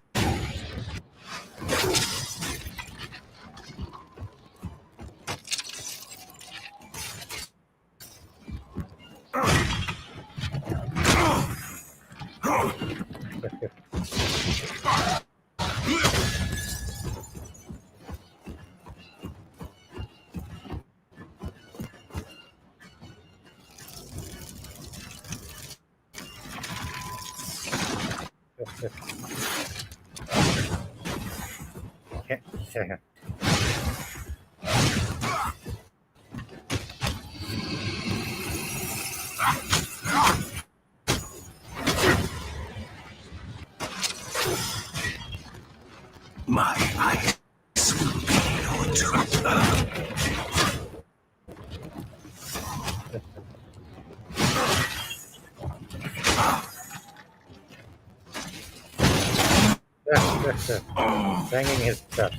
Yeah. My eyes will be your truth. Banging his chest.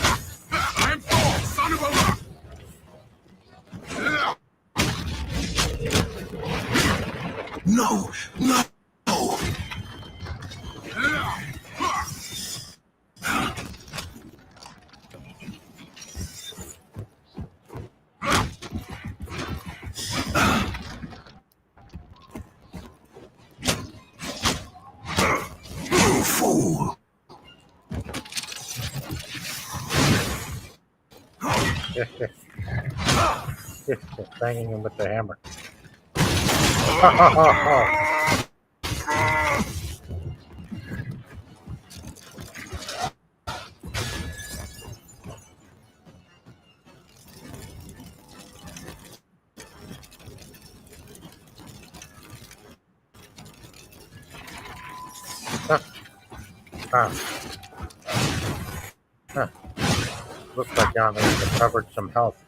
I'm Thor, son of Odin. No, no. Banging him with the hammer. Huh. Looks like John has recovered some health.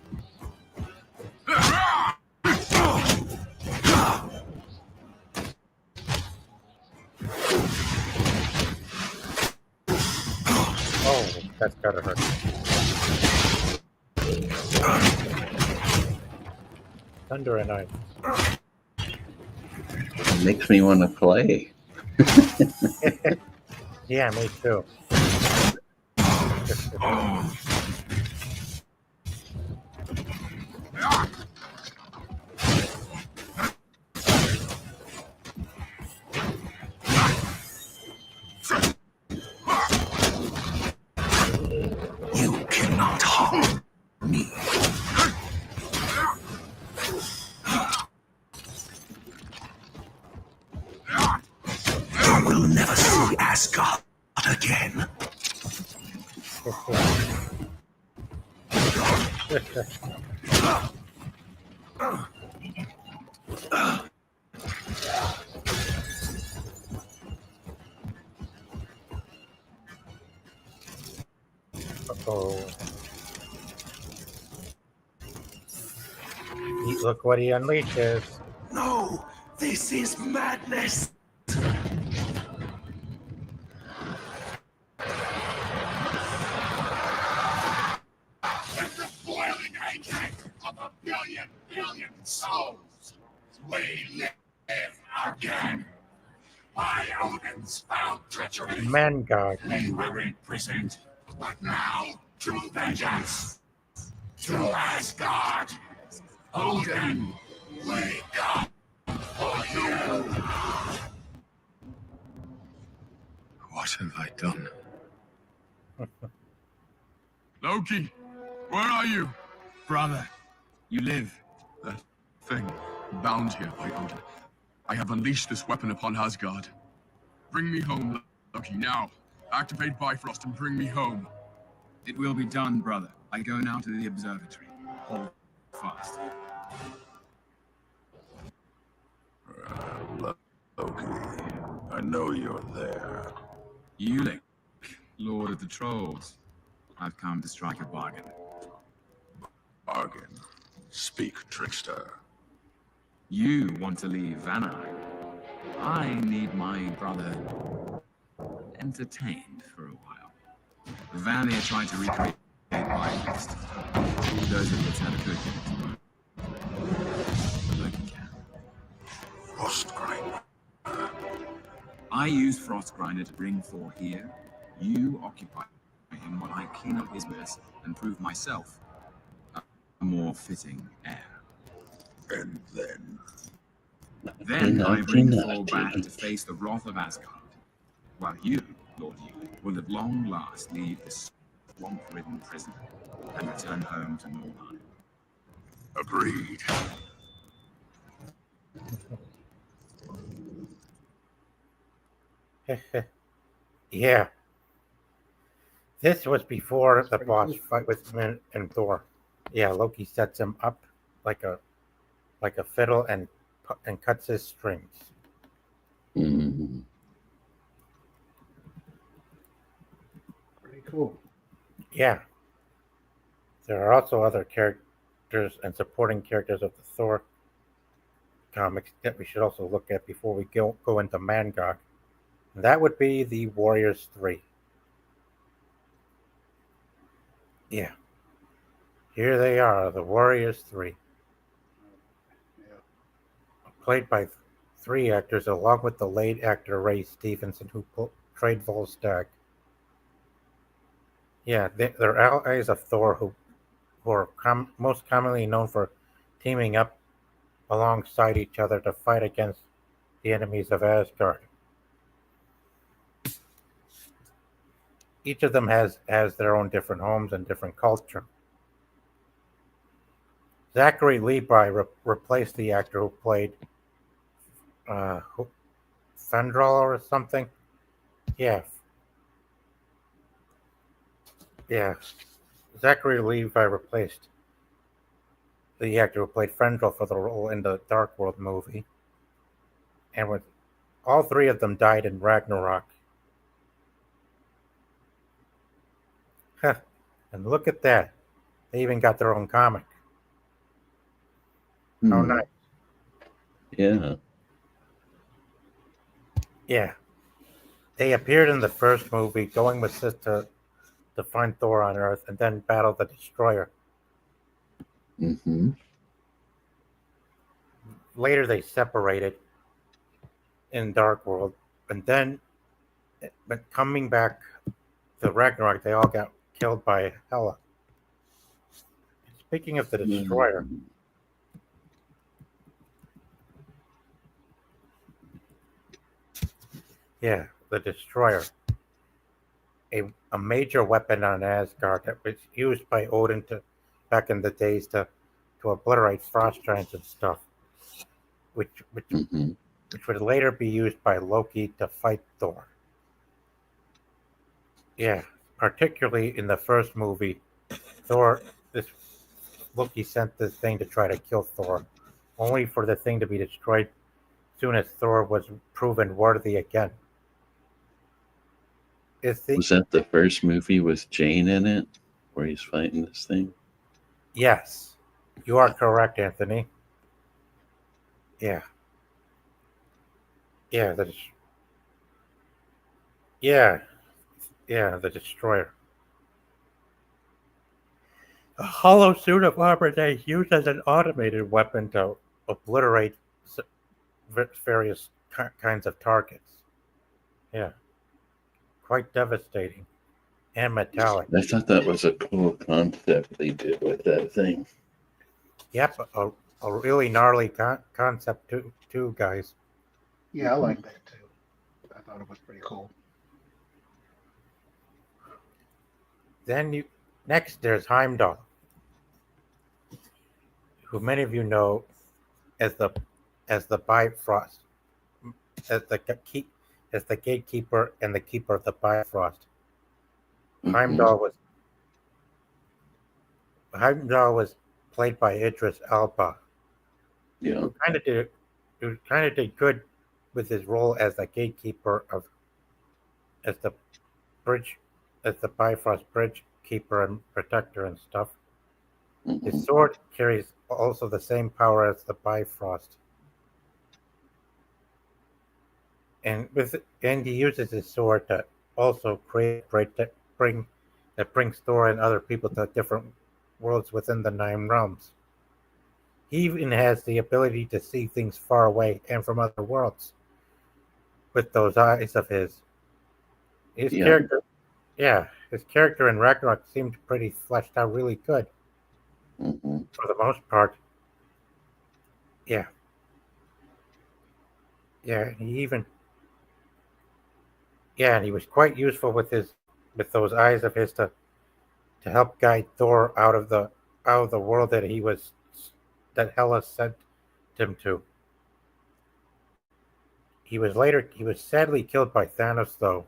Oh, that's gotta hurt. Thunder and ice. It makes me want to play. Yeah, me too. You cannot harm me. You will never see Asgard again. Oh. Look what he unleashes. No, this is madness. The boiling hatred of a billion souls. We live again. By Odin's foul treachery, Mangog. we were imprisoned, but now to vengeance. To Asgard. Odin, wake up for you. What have I done? Loki, where are you? Brother, you live. That thing bound here by Odin. I have unleashed this weapon upon Asgard. Bring me home, Loki, now. Activate Bifrost and bring me home. It will be done, brother. I go now to the observatory. Hold fast. Loki, I know you're there. Ulick, Lord of the Trolls. I've come to strike a bargain. Bargain. Speak, trickster. You want to leave Vanaheim. I need my brother entertained for a while. Vanir tried to recreate Bifrost. Those of us never could get it to work. But Loki can. Frostgrinder. I use Frostgrinder to bring Thor here. You occupy him while I clean up his mess and prove myself a more fitting heir. And then Then I bring Thor back to face the wrath of Asgard, while you, Lord Ulick, will at long last leave this swamp-ridden prison and return home to Nordheim. agreed. Yeah. This was before the boss fight with Min and Thor. Yeah, Loki sets him up like a fiddle and cuts his strings. Mhm. Pretty cool. Yeah. There are also other characters and supporting characters of the Thor comics that we should also look at before we go into Mangog. And that would be the Warriors 3. Yeah. Here they are, the Warriors 3. Yeah. Played by 3 actors, along with the late actor Ray Stevenson, who portrayed Volstagg. Yeah, they're allies of Thor, who are most commonly known for teaming up alongside each other to fight against the enemies of Asgard. Each of them has their own different homes and different culture. Zachary Levi replaced the actor who played Fendrel or something. Yeah, yeah. Zachary Levi replaced the actor who played Fendrel for the role in the Dark World movie, and with all three of them died in Ragnarok. Huh. And look at that. They even got their own comic. How Hmm. nice. Yeah. Yeah. They appeared in the first movie, going with Sif to find Thor on Earth and then battle the Destroyer. Mm-hmm. Later, they separated in Dark World, and then, but coming back to Ragnarok, they all got killed by Hela. Speaking of the Destroyer, yeah, the Destroyer, a major weapon on Asgard that was used by Odin back in the days to obliterate frost giants and stuff, which which Mm-hmm. which would later be used by Loki to fight Thor. Yeah, particularly in the first movie, Thor, this Loki sent this thing to try to kill Thor, only for the thing to be destroyed soon as Thor was proven worthy again. Was that the first movie with Jane in it, where he's fighting this thing? Yes, you are correct, Anthony. Yeah, yeah, yeah, yeah, the Destroyer. A hollow suit of armor that is used as an automated weapon to obliterate various kinds of targets. Yeah, quite devastating and metallic. I thought that was a cool concept they did with that thing. Yep, a really gnarly concept too, guys. Yeah, I like that too. I thought it was pretty cool. Then next there's Heimdall, who many of you know as the Bifrost, as the keep as the gatekeeper and the keeper of the Bifrost. Mm-hmm. Heimdall was played by Idris Elba, Yeah. who kind of did good with his role as the gatekeeper of as the bridge as the Bifrost bridge keeper and protector and stuff. Mm-hmm. His sword carries also the same power as the Bifrost, and he uses his sword to also create bring that brings Thor and other people to different worlds within the Nine Realms. He even has the ability to see things far away and from other worlds with those eyes of his. His Yeah. character, yeah, his character in Ragnarok seemed pretty fleshed out, really good Mm-hmm. for the most part. Yeah, yeah, and he was quite useful with those eyes of his to help guide Thor out of the world that Hela sent him to. He was sadly killed by Thanos though.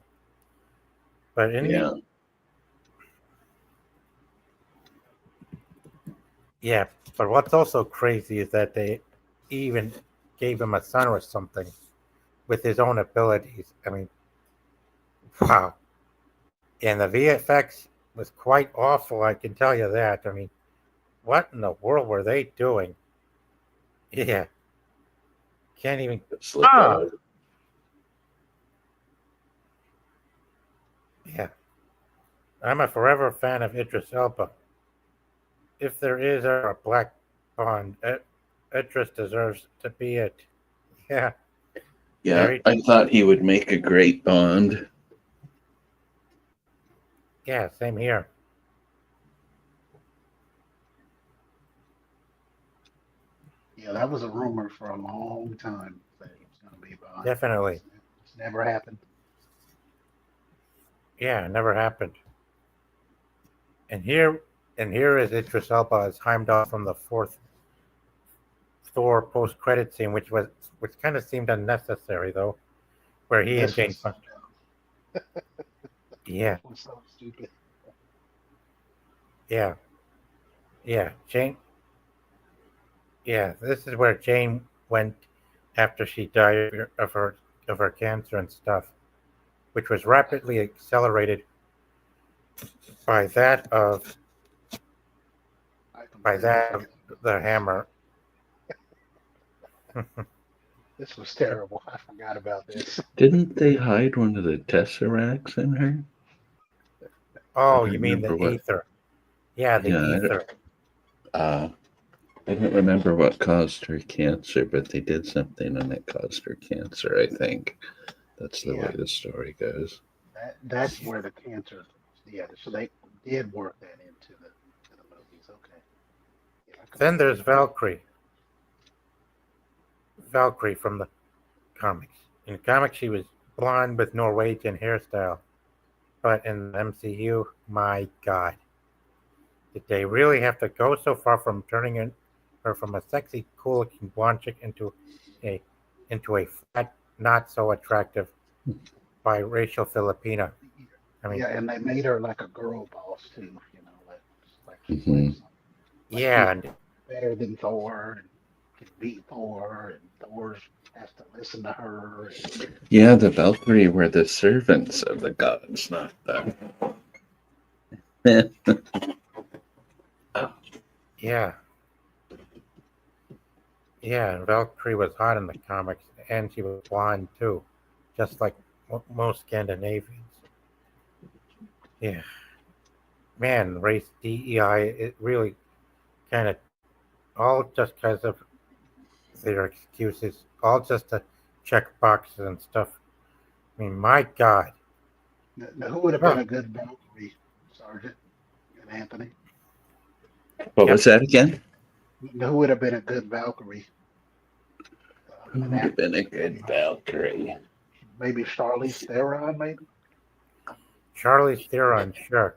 But in Yeah. yeah, but what's also crazy is that they even gave him a son or something with his own abilities. I mean, wow. And the VFX was quite awful, I can tell you that. I mean, what in the world were they doing? Yeah, can't even. Slip Ah, out. yeah. I'm a forever fan of Idris Elba. If there is a black Bond, Idris deserves to be it. Yeah, Yeah, very. I thought he would make a great Bond. Yeah, same here. Yeah, that was a rumor for a long time that he was going to be Bond. Definitely. It's never happened. Yeah, it never happened. And here, and here is Idris Elba as Heimdall from the fourth Thor post-credit scene, which kind of seemed unnecessary though, where he and This Jane was, Foster. Yeah, this was so stupid. yeah, yeah. Jane. Yeah, this is where Jane went after she died of her cancer and stuff, which was rapidly accelerated by that of I by completely that of forgot. the hammer. This was terrible. I forgot about this. Didn't they hide one of the tesseracts in her? I Oh, don't you mean remember the what. ether? Yeah, the Yeah, ether. uh, I don't remember what caused her cancer, but they did something and it caused her cancer. I think that's the way Yeah, the story goes. that's where the cancer. Yeah, so they did work that into the movies. Okay. Yeah, I Then completely there's forgot. Valkyrie from the comics. In the comics, she was blonde with Norwegian hairstyle, but in the MCU, my God, did they really have to go so far from her from a sexy, cool-looking blonde chick a a fat, not so attractive biracial Filipina? I mean, Yeah, and they made her like a girl boss too. Like she's Hmm. like she's yeah, and better than Thor and can beat Thor, and Thor has to listen to her. Yeah, the Valkyrie were the servants of the gods, not the. yeah, yeah, and Valkyrie was hot in the comics, and she was blonde too, just like most Scandinavians. Yeah, man, race DEI, it really kind of all just because of their excuses, all just to check boxes and stuff. I mean, my God. Now, who would have been Huh. a good Valkyrie, Sergeant and Anthony? What Yep. was that again? Now, who would have been a good Valkyrie? Who An would have actor, been a good Valkyrie? maybe Charlize Theron, maybe. Charlie's Theron, sure.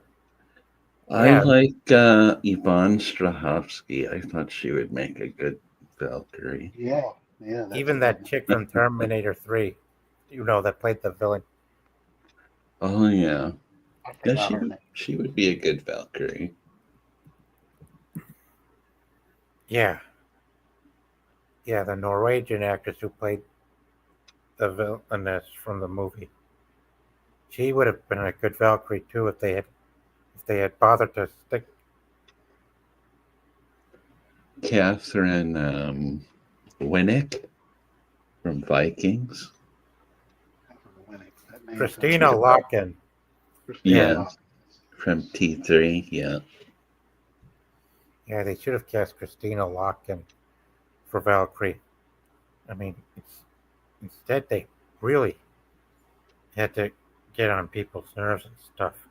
I Yeah, like Yvonne Strahovski. I thought she would make a good Valkyrie. Yeah, yeah, that's a even good that one. chick from Terminator 3, that played the villain. Oh yeah, I yeah. forgot her name. She would be a good Valkyrie. Yeah, yeah, the Norwegian actress who played the villainess from the movie. She would have been a good Valkyrie too if they had bothered to stick. Catherine Winnick from Vikings. That name sounds Christina familiar. Loken. Christina Yeah, Yeah, Locke. from T3. Yeah. yeah, they should have cast Christina Loken for Valkyrie. I mean, instead they really had to get on people's nerves and stuff.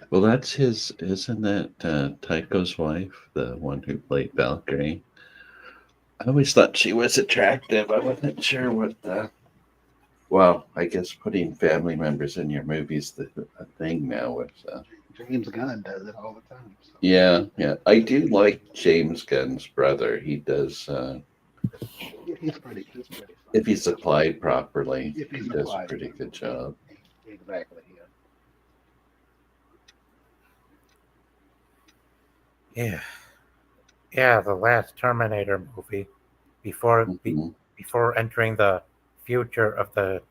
Well, that's his. Isn't that Tycho's wife, the one who played Valkyrie? I always thought she was attractive. I wasn't sure what the. Well, I guess putting family members in your movies the a thing now with. James Gunn does it all the time. So Yeah, yeah. I do like James Gunn's brother. He does. he's pretty If funny. he's applied properly, If he he's does a applied pretty good job. exactly. Yeah. Yeah, yeah, the last Terminator movie Mhm. before entering the future of the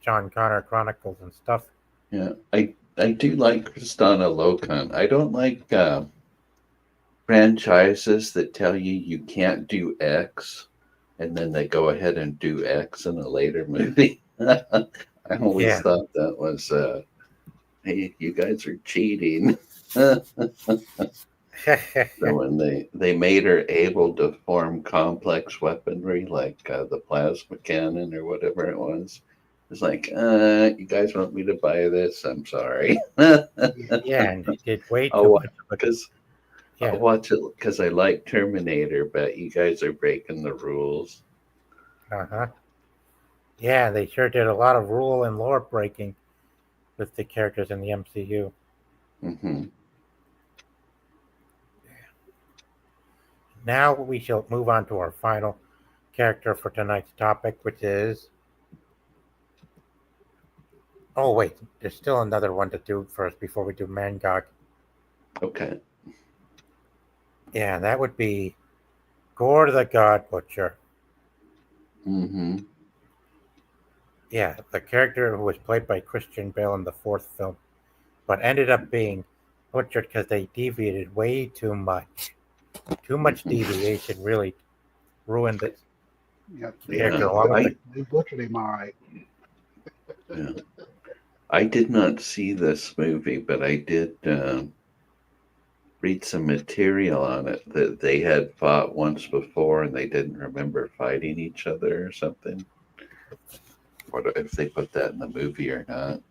John Connor Chronicles and stuff. Yeah, I do like Kristana Lokan. I don't like franchises that tell you you can't do X, and then they go ahead and do X in a later movie. I always Yeah, thought that was, hey, you guys are cheating. So when they made her able to form complex weaponry like the plasma cannon or whatever it was, it's like, you guys want me to buy this? I'm sorry. Yeah. yeah, and they did way too Oh, much of it. because I'll Yeah, watch it because I like Terminator, but you guys are breaking the rules. uh-huh. Yeah, they sure did a lot of rule and lore breaking with the characters in the MCU. Hmm. Now we shall move on to our final character for tonight's topic, which is. Oh, wait, there's still another one to do first before we do Mangog. Okay. Yeah, that would be Gore the God Butcher. Mm-hmm. Yeah, the character who was played by Christian Bale in the fourth film, but ended up being butchered because they deviated way too much. Too much deviation really ruined the Yeah, character. Yeah, Along with the, they butchered him all right. yeah. I did not see this movie, but I did read some material on it that they had fought once before and they didn't remember fighting each other or something. Or if they put that in the movie or not.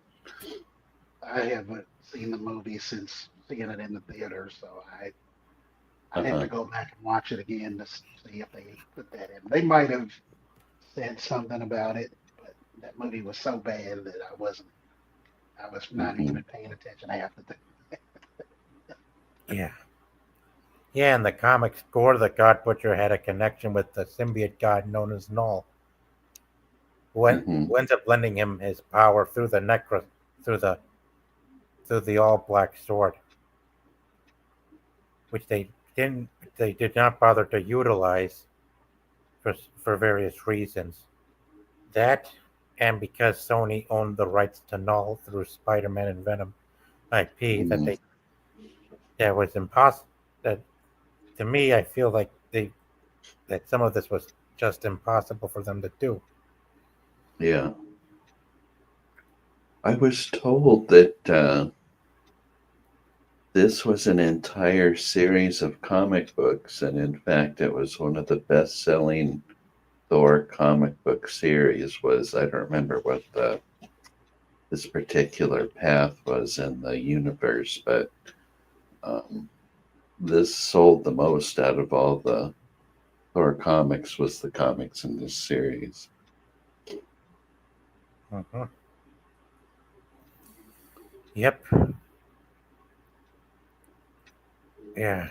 I haven't seen the movie since seeing it in the theater, so I have Uh-huh. to go back and watch it again to see if they put that in. They might have said something about it, but that movie was so bad that I was not Mhm. even paying attention half the time. yeah. Yeah, in the comics, Gore the God Butcher had a connection with the symbiote god known as Null, Mhm. who ends up lending him his power through the through the through the all black sword, which they did not bother to utilize for various reasons. That and because Sony owned the rights to Null through Spider-Man and Venom IP, Mhm. that was impossible. That to me, I feel like that some of this was just impossible for them to do. Yeah. I was told that this was an entire series of comic books, and in fact, it was one of the best-selling Thor comic book series. I don't remember what this particular path was in the universe, but um, this sold the most out of all the Thor comics. Was the comics in this series? Mm-hmm. Yep. Yeah.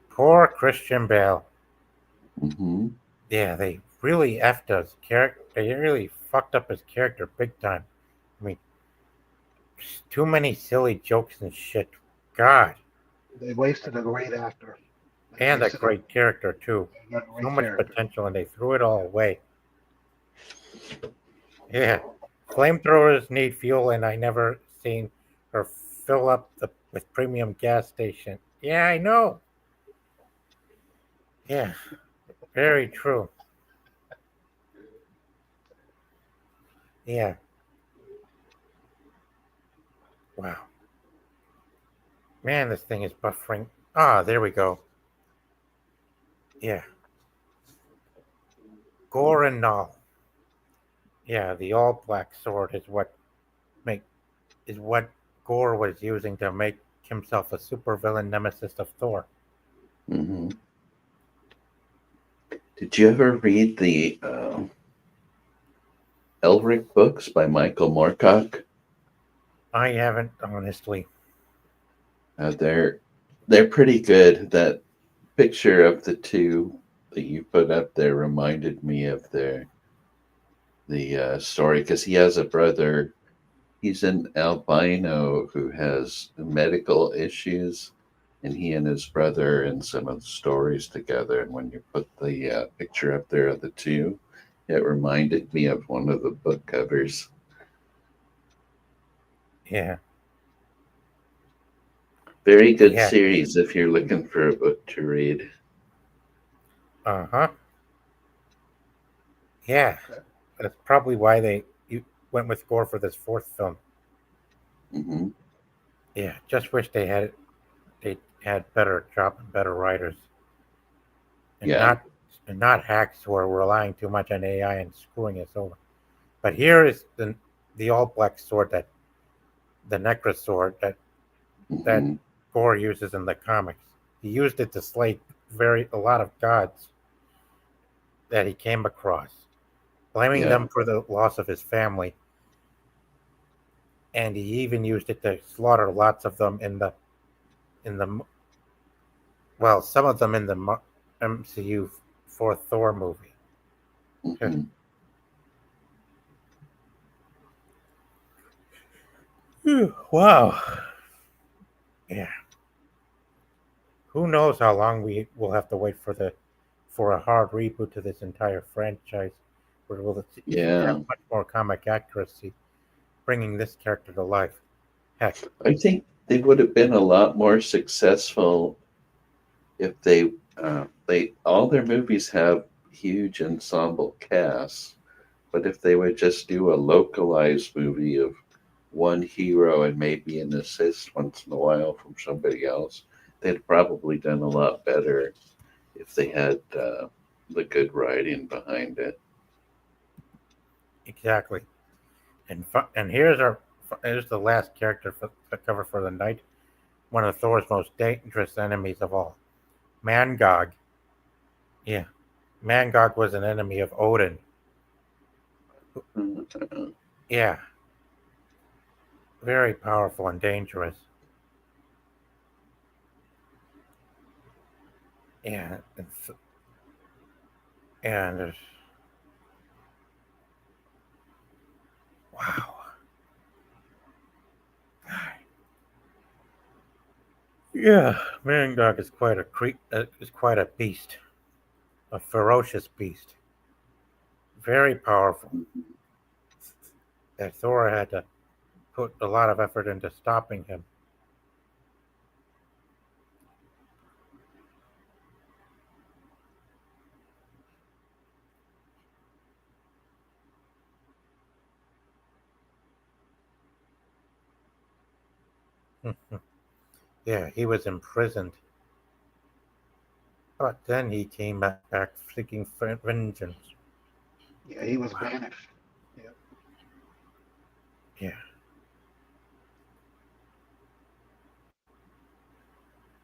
Poor Christian Bale. Mm-hmm. Yeah, they really effed his character. They really fucked up his character big time. I mean, too many silly jokes and shit. God, They wasted a great actor. They and a wasted great character too. a So great much character. potential, and they threw it all away. Yeah, flamethrowers need fuel, and I never seen her fill up with premium gas station. Yeah, I know. Yeah, very true. Yeah. Wow. Man, this thing is buffering. Ah, there we go. Yeah. Gore and Null. Yeah, the all black sword make is what Gore was using to make himself a supervillain nemesis of Thor. Mm-hmm. Did you ever read the Elric books by Michael Moorcock? I haven't honestly. They're pretty good. That picture of the two that you put up there reminded me of the story because he has a brother. He's an albino who has medical issues, and he and his brother and some of the stories together. And when you put the picture up there of the two, it reminded me of one of the book covers. Yeah. Very good Yeah. series if you're looking for a book to read. Uh-huh. Yeah. Okay. That's probably why you went with Gore for this fourth film. Hmm. Yeah. Just wish they had better job and better writers. And Yeah, not hacks who are relying too much on AI and screwing us over. But here is the all black sword the Necra sword that hmm, Gore uses in the comics. He used it to slay a lot of gods that he came across, blaming yeah, them for the loss of his family. And he even used it to slaughter lots of them in the well, some of them MCU fourth Thor movie. Mhm. Wow. Yeah. Who knows how long we will have to wait for a hard reboot to this entire franchise, where we'll Yeah, have much more comic accuracy, bringing this character to life. Heck, I think they would have been a lot more successful if they all their movies have huge ensemble casts, but if they would just do a localized movie of one hero and maybe an assist once in a while from somebody else, they'd probably done a lot better if they had the good writing behind it. exactly. And here's the last character to cover for the night. One of Thor's most dangerous enemies of all, Mangog. Yeah, Mangog was an enemy of Odin. Uh, Yeah, very powerful and dangerous. Yeah, and there's wow. Yeah, Mangog is quite a beast, a ferocious beast, very powerful. That Thor had to put a lot of effort into stopping him. Yeah, he was imprisoned, but then he came back seeking vengeance. Yeah, he was banished. Yeah. Yeah,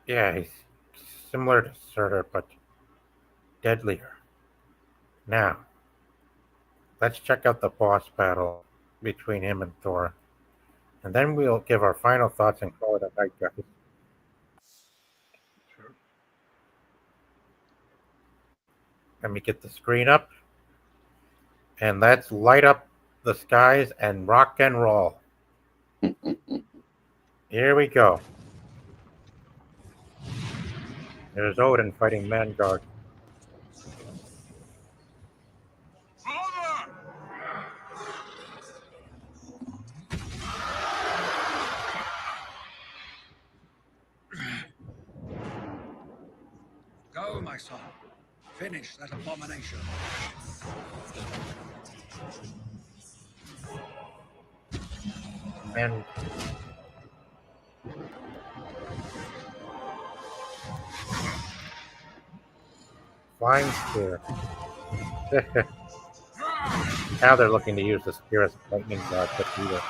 yeah, he's similar to Surtur, but deadlier. Now, let's check out the boss battle between him and Thor, and then we'll give our final thoughts and call it a night, guys. Sure. Let me get the screen up, and let's light up the skies and rock and roll. Here we go. There's Odin fighting Mangog. Father! Go, my son. Finish that abomination. And flying spear. Now they're looking to use the spear as a lightning rod to beat it.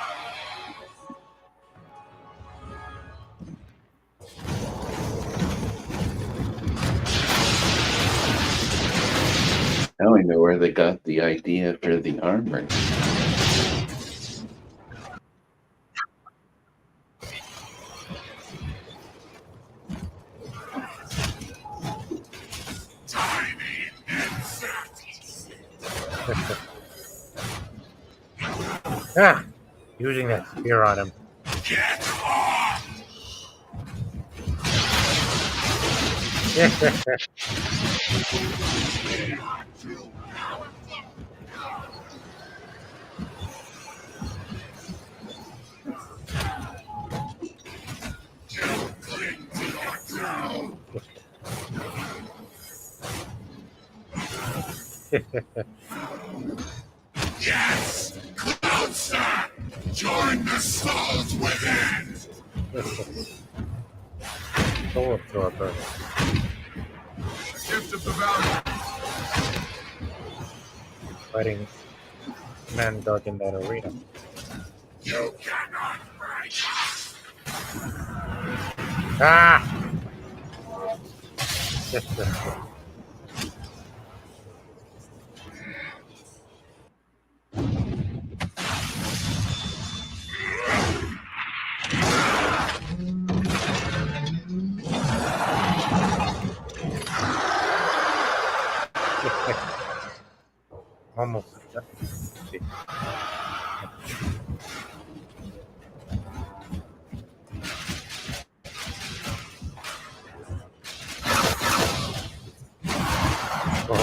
Now I know where they got the idea for the armor. Ah! Using that spear on him. Yes! Closer! Join the souls within! Soul absorber. Gift of the valley. Fighting Mangog in that arena. You cannot break us! Ah! Almost. Oh,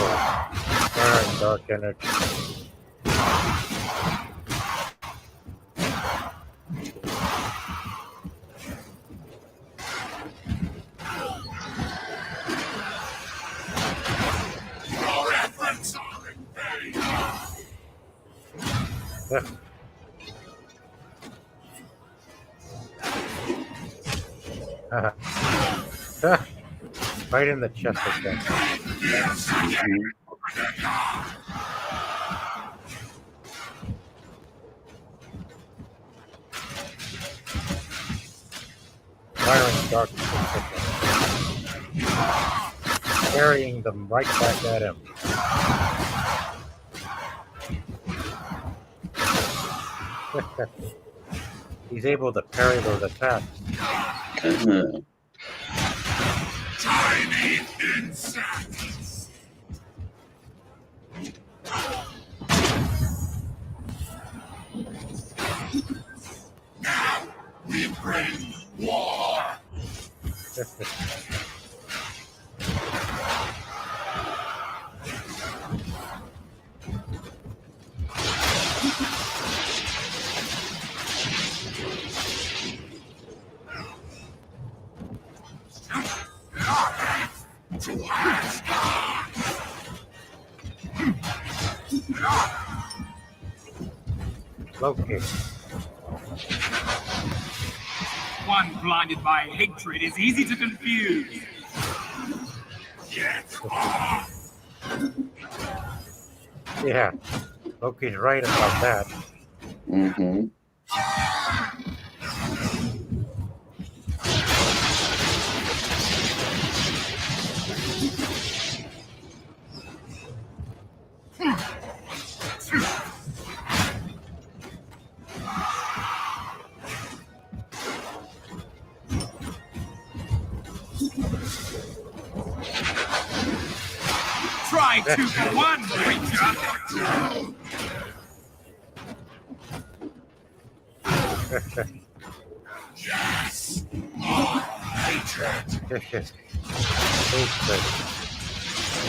fire and dark energy. Your efforts are in vain. Right in the chest again. Firing dark carrying them right back at him. He's able to parry those attacks. Tiny insects. Now we bring war. Loki. One blinded by hatred is easy to confuse. Yeah, Loki's right about that. Mm-hmm. Try 2 for 1, creature. Yes. More hatred. Hatred.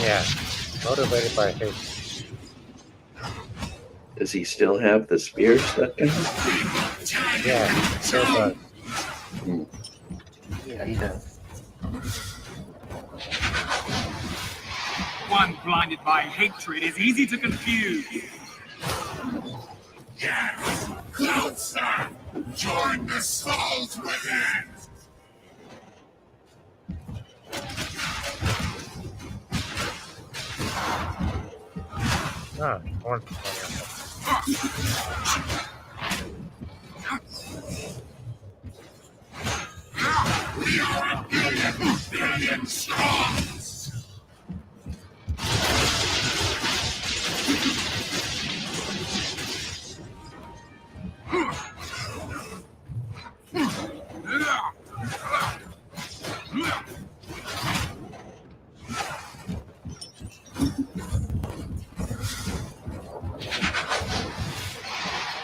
Yeah, motivated by hate. Does he still have the spear stuck in him? Yeah, he still does. Yeah, he does. One blinded by hatred is easy to confuse. Yes. Closer. Join the souls within. Ah, one. We are a billion strong.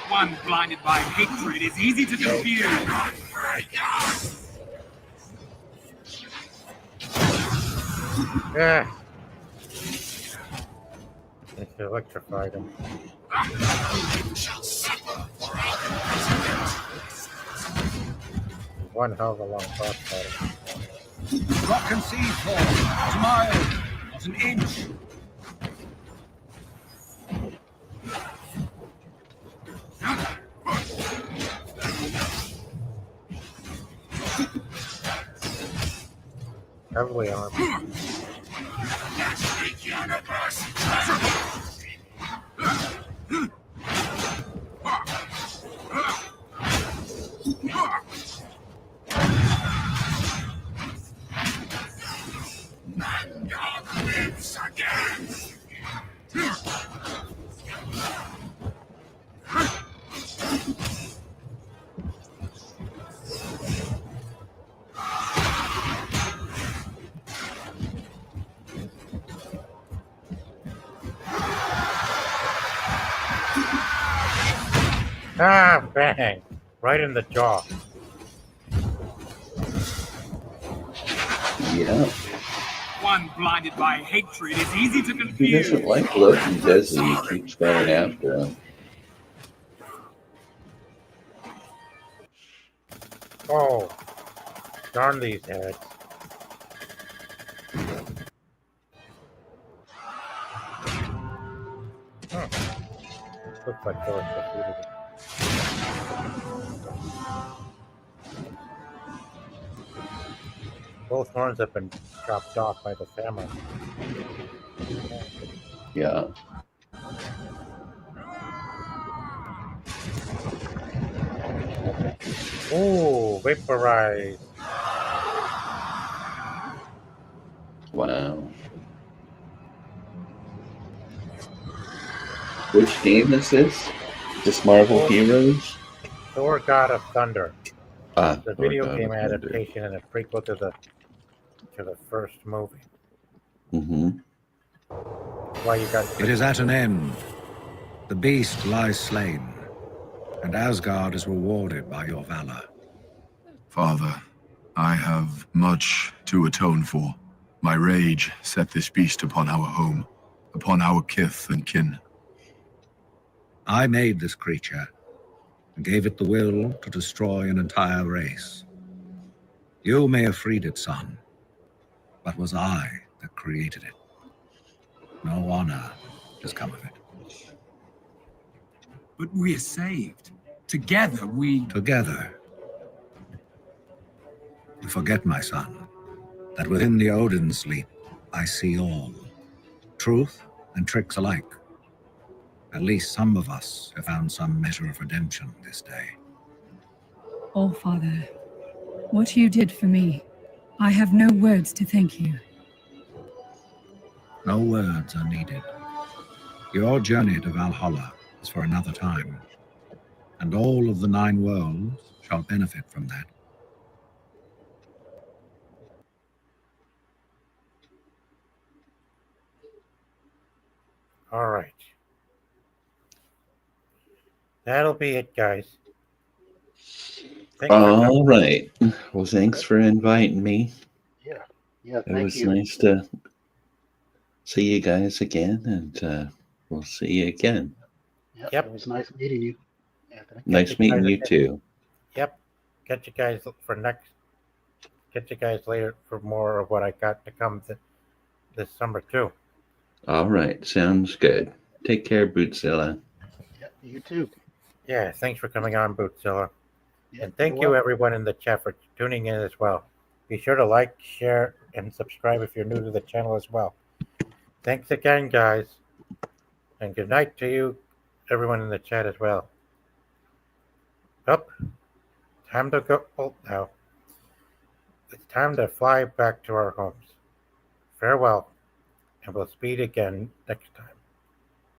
One blinded by hatred is easy to confuse. Yeah. It's electrified him. One hell of a long cross battle. Not concede, Thor. Not a mile, not an inch. Heavily armed. Lives again. Ah, bang! Right in the jaw. Yeah. One blinded by hatred is easy to He confuse. doesn't like Loki, does he? He keeps going after him. Oh, darn these heads. Looks like Thor defeated it. Both horns have been chopped off by the family. Yeah. Ooh, vaporize. Wow. Which game is this? This Marvel Heroes? Thor God of Thunder. Ah, The Thor video God game of Thunder. adaptation and a prequel to the first movie. Mm-hmm. Why you got It is at an end. The beast lies slain, and Asgard is rewarded by your valor. Father, I have much to atone for. My rage set this beast upon our home, upon our kith and kin. I made this creature and gave it the will to destroy an entire race. You may have freed it, son, but was I that created it. No honor has come of it. But we are saved. Together we... Together. You forget, my son, that within the Odin sleep, I see all. Truth and tricks alike. At least some of us have found some measure of redemption this day. Oh, Father, what you did for me, I have no words to thank you. No words are needed. Your journey to Valhalla is for another time, and all of the 9 worlds shall benefit from that. All right. That'll be it, guys. All right. Well, thanks for inviting me. Yeah, It thank was you. nice to see you guys again, and we'll see you again. Yep. It was nice meeting you, Anthony. Nice meeting you too. Yep. Catch you guys later for more of what I got to come this summer too. All right. Sounds good. Take care, Bootzilla. Yep, you too. Yeah, thanks for coming on, Bootzilla. Yep, And thank you're you welcome. everyone in the chat for tuning in as well. Be sure to like, share, and subscribe if you're new to the channel as well. Thanks again, guys. And good night to you, everyone in the chat as well. Up. Time to go now. It's time to fly back to our homes. Farewell, and we'll speak again next time.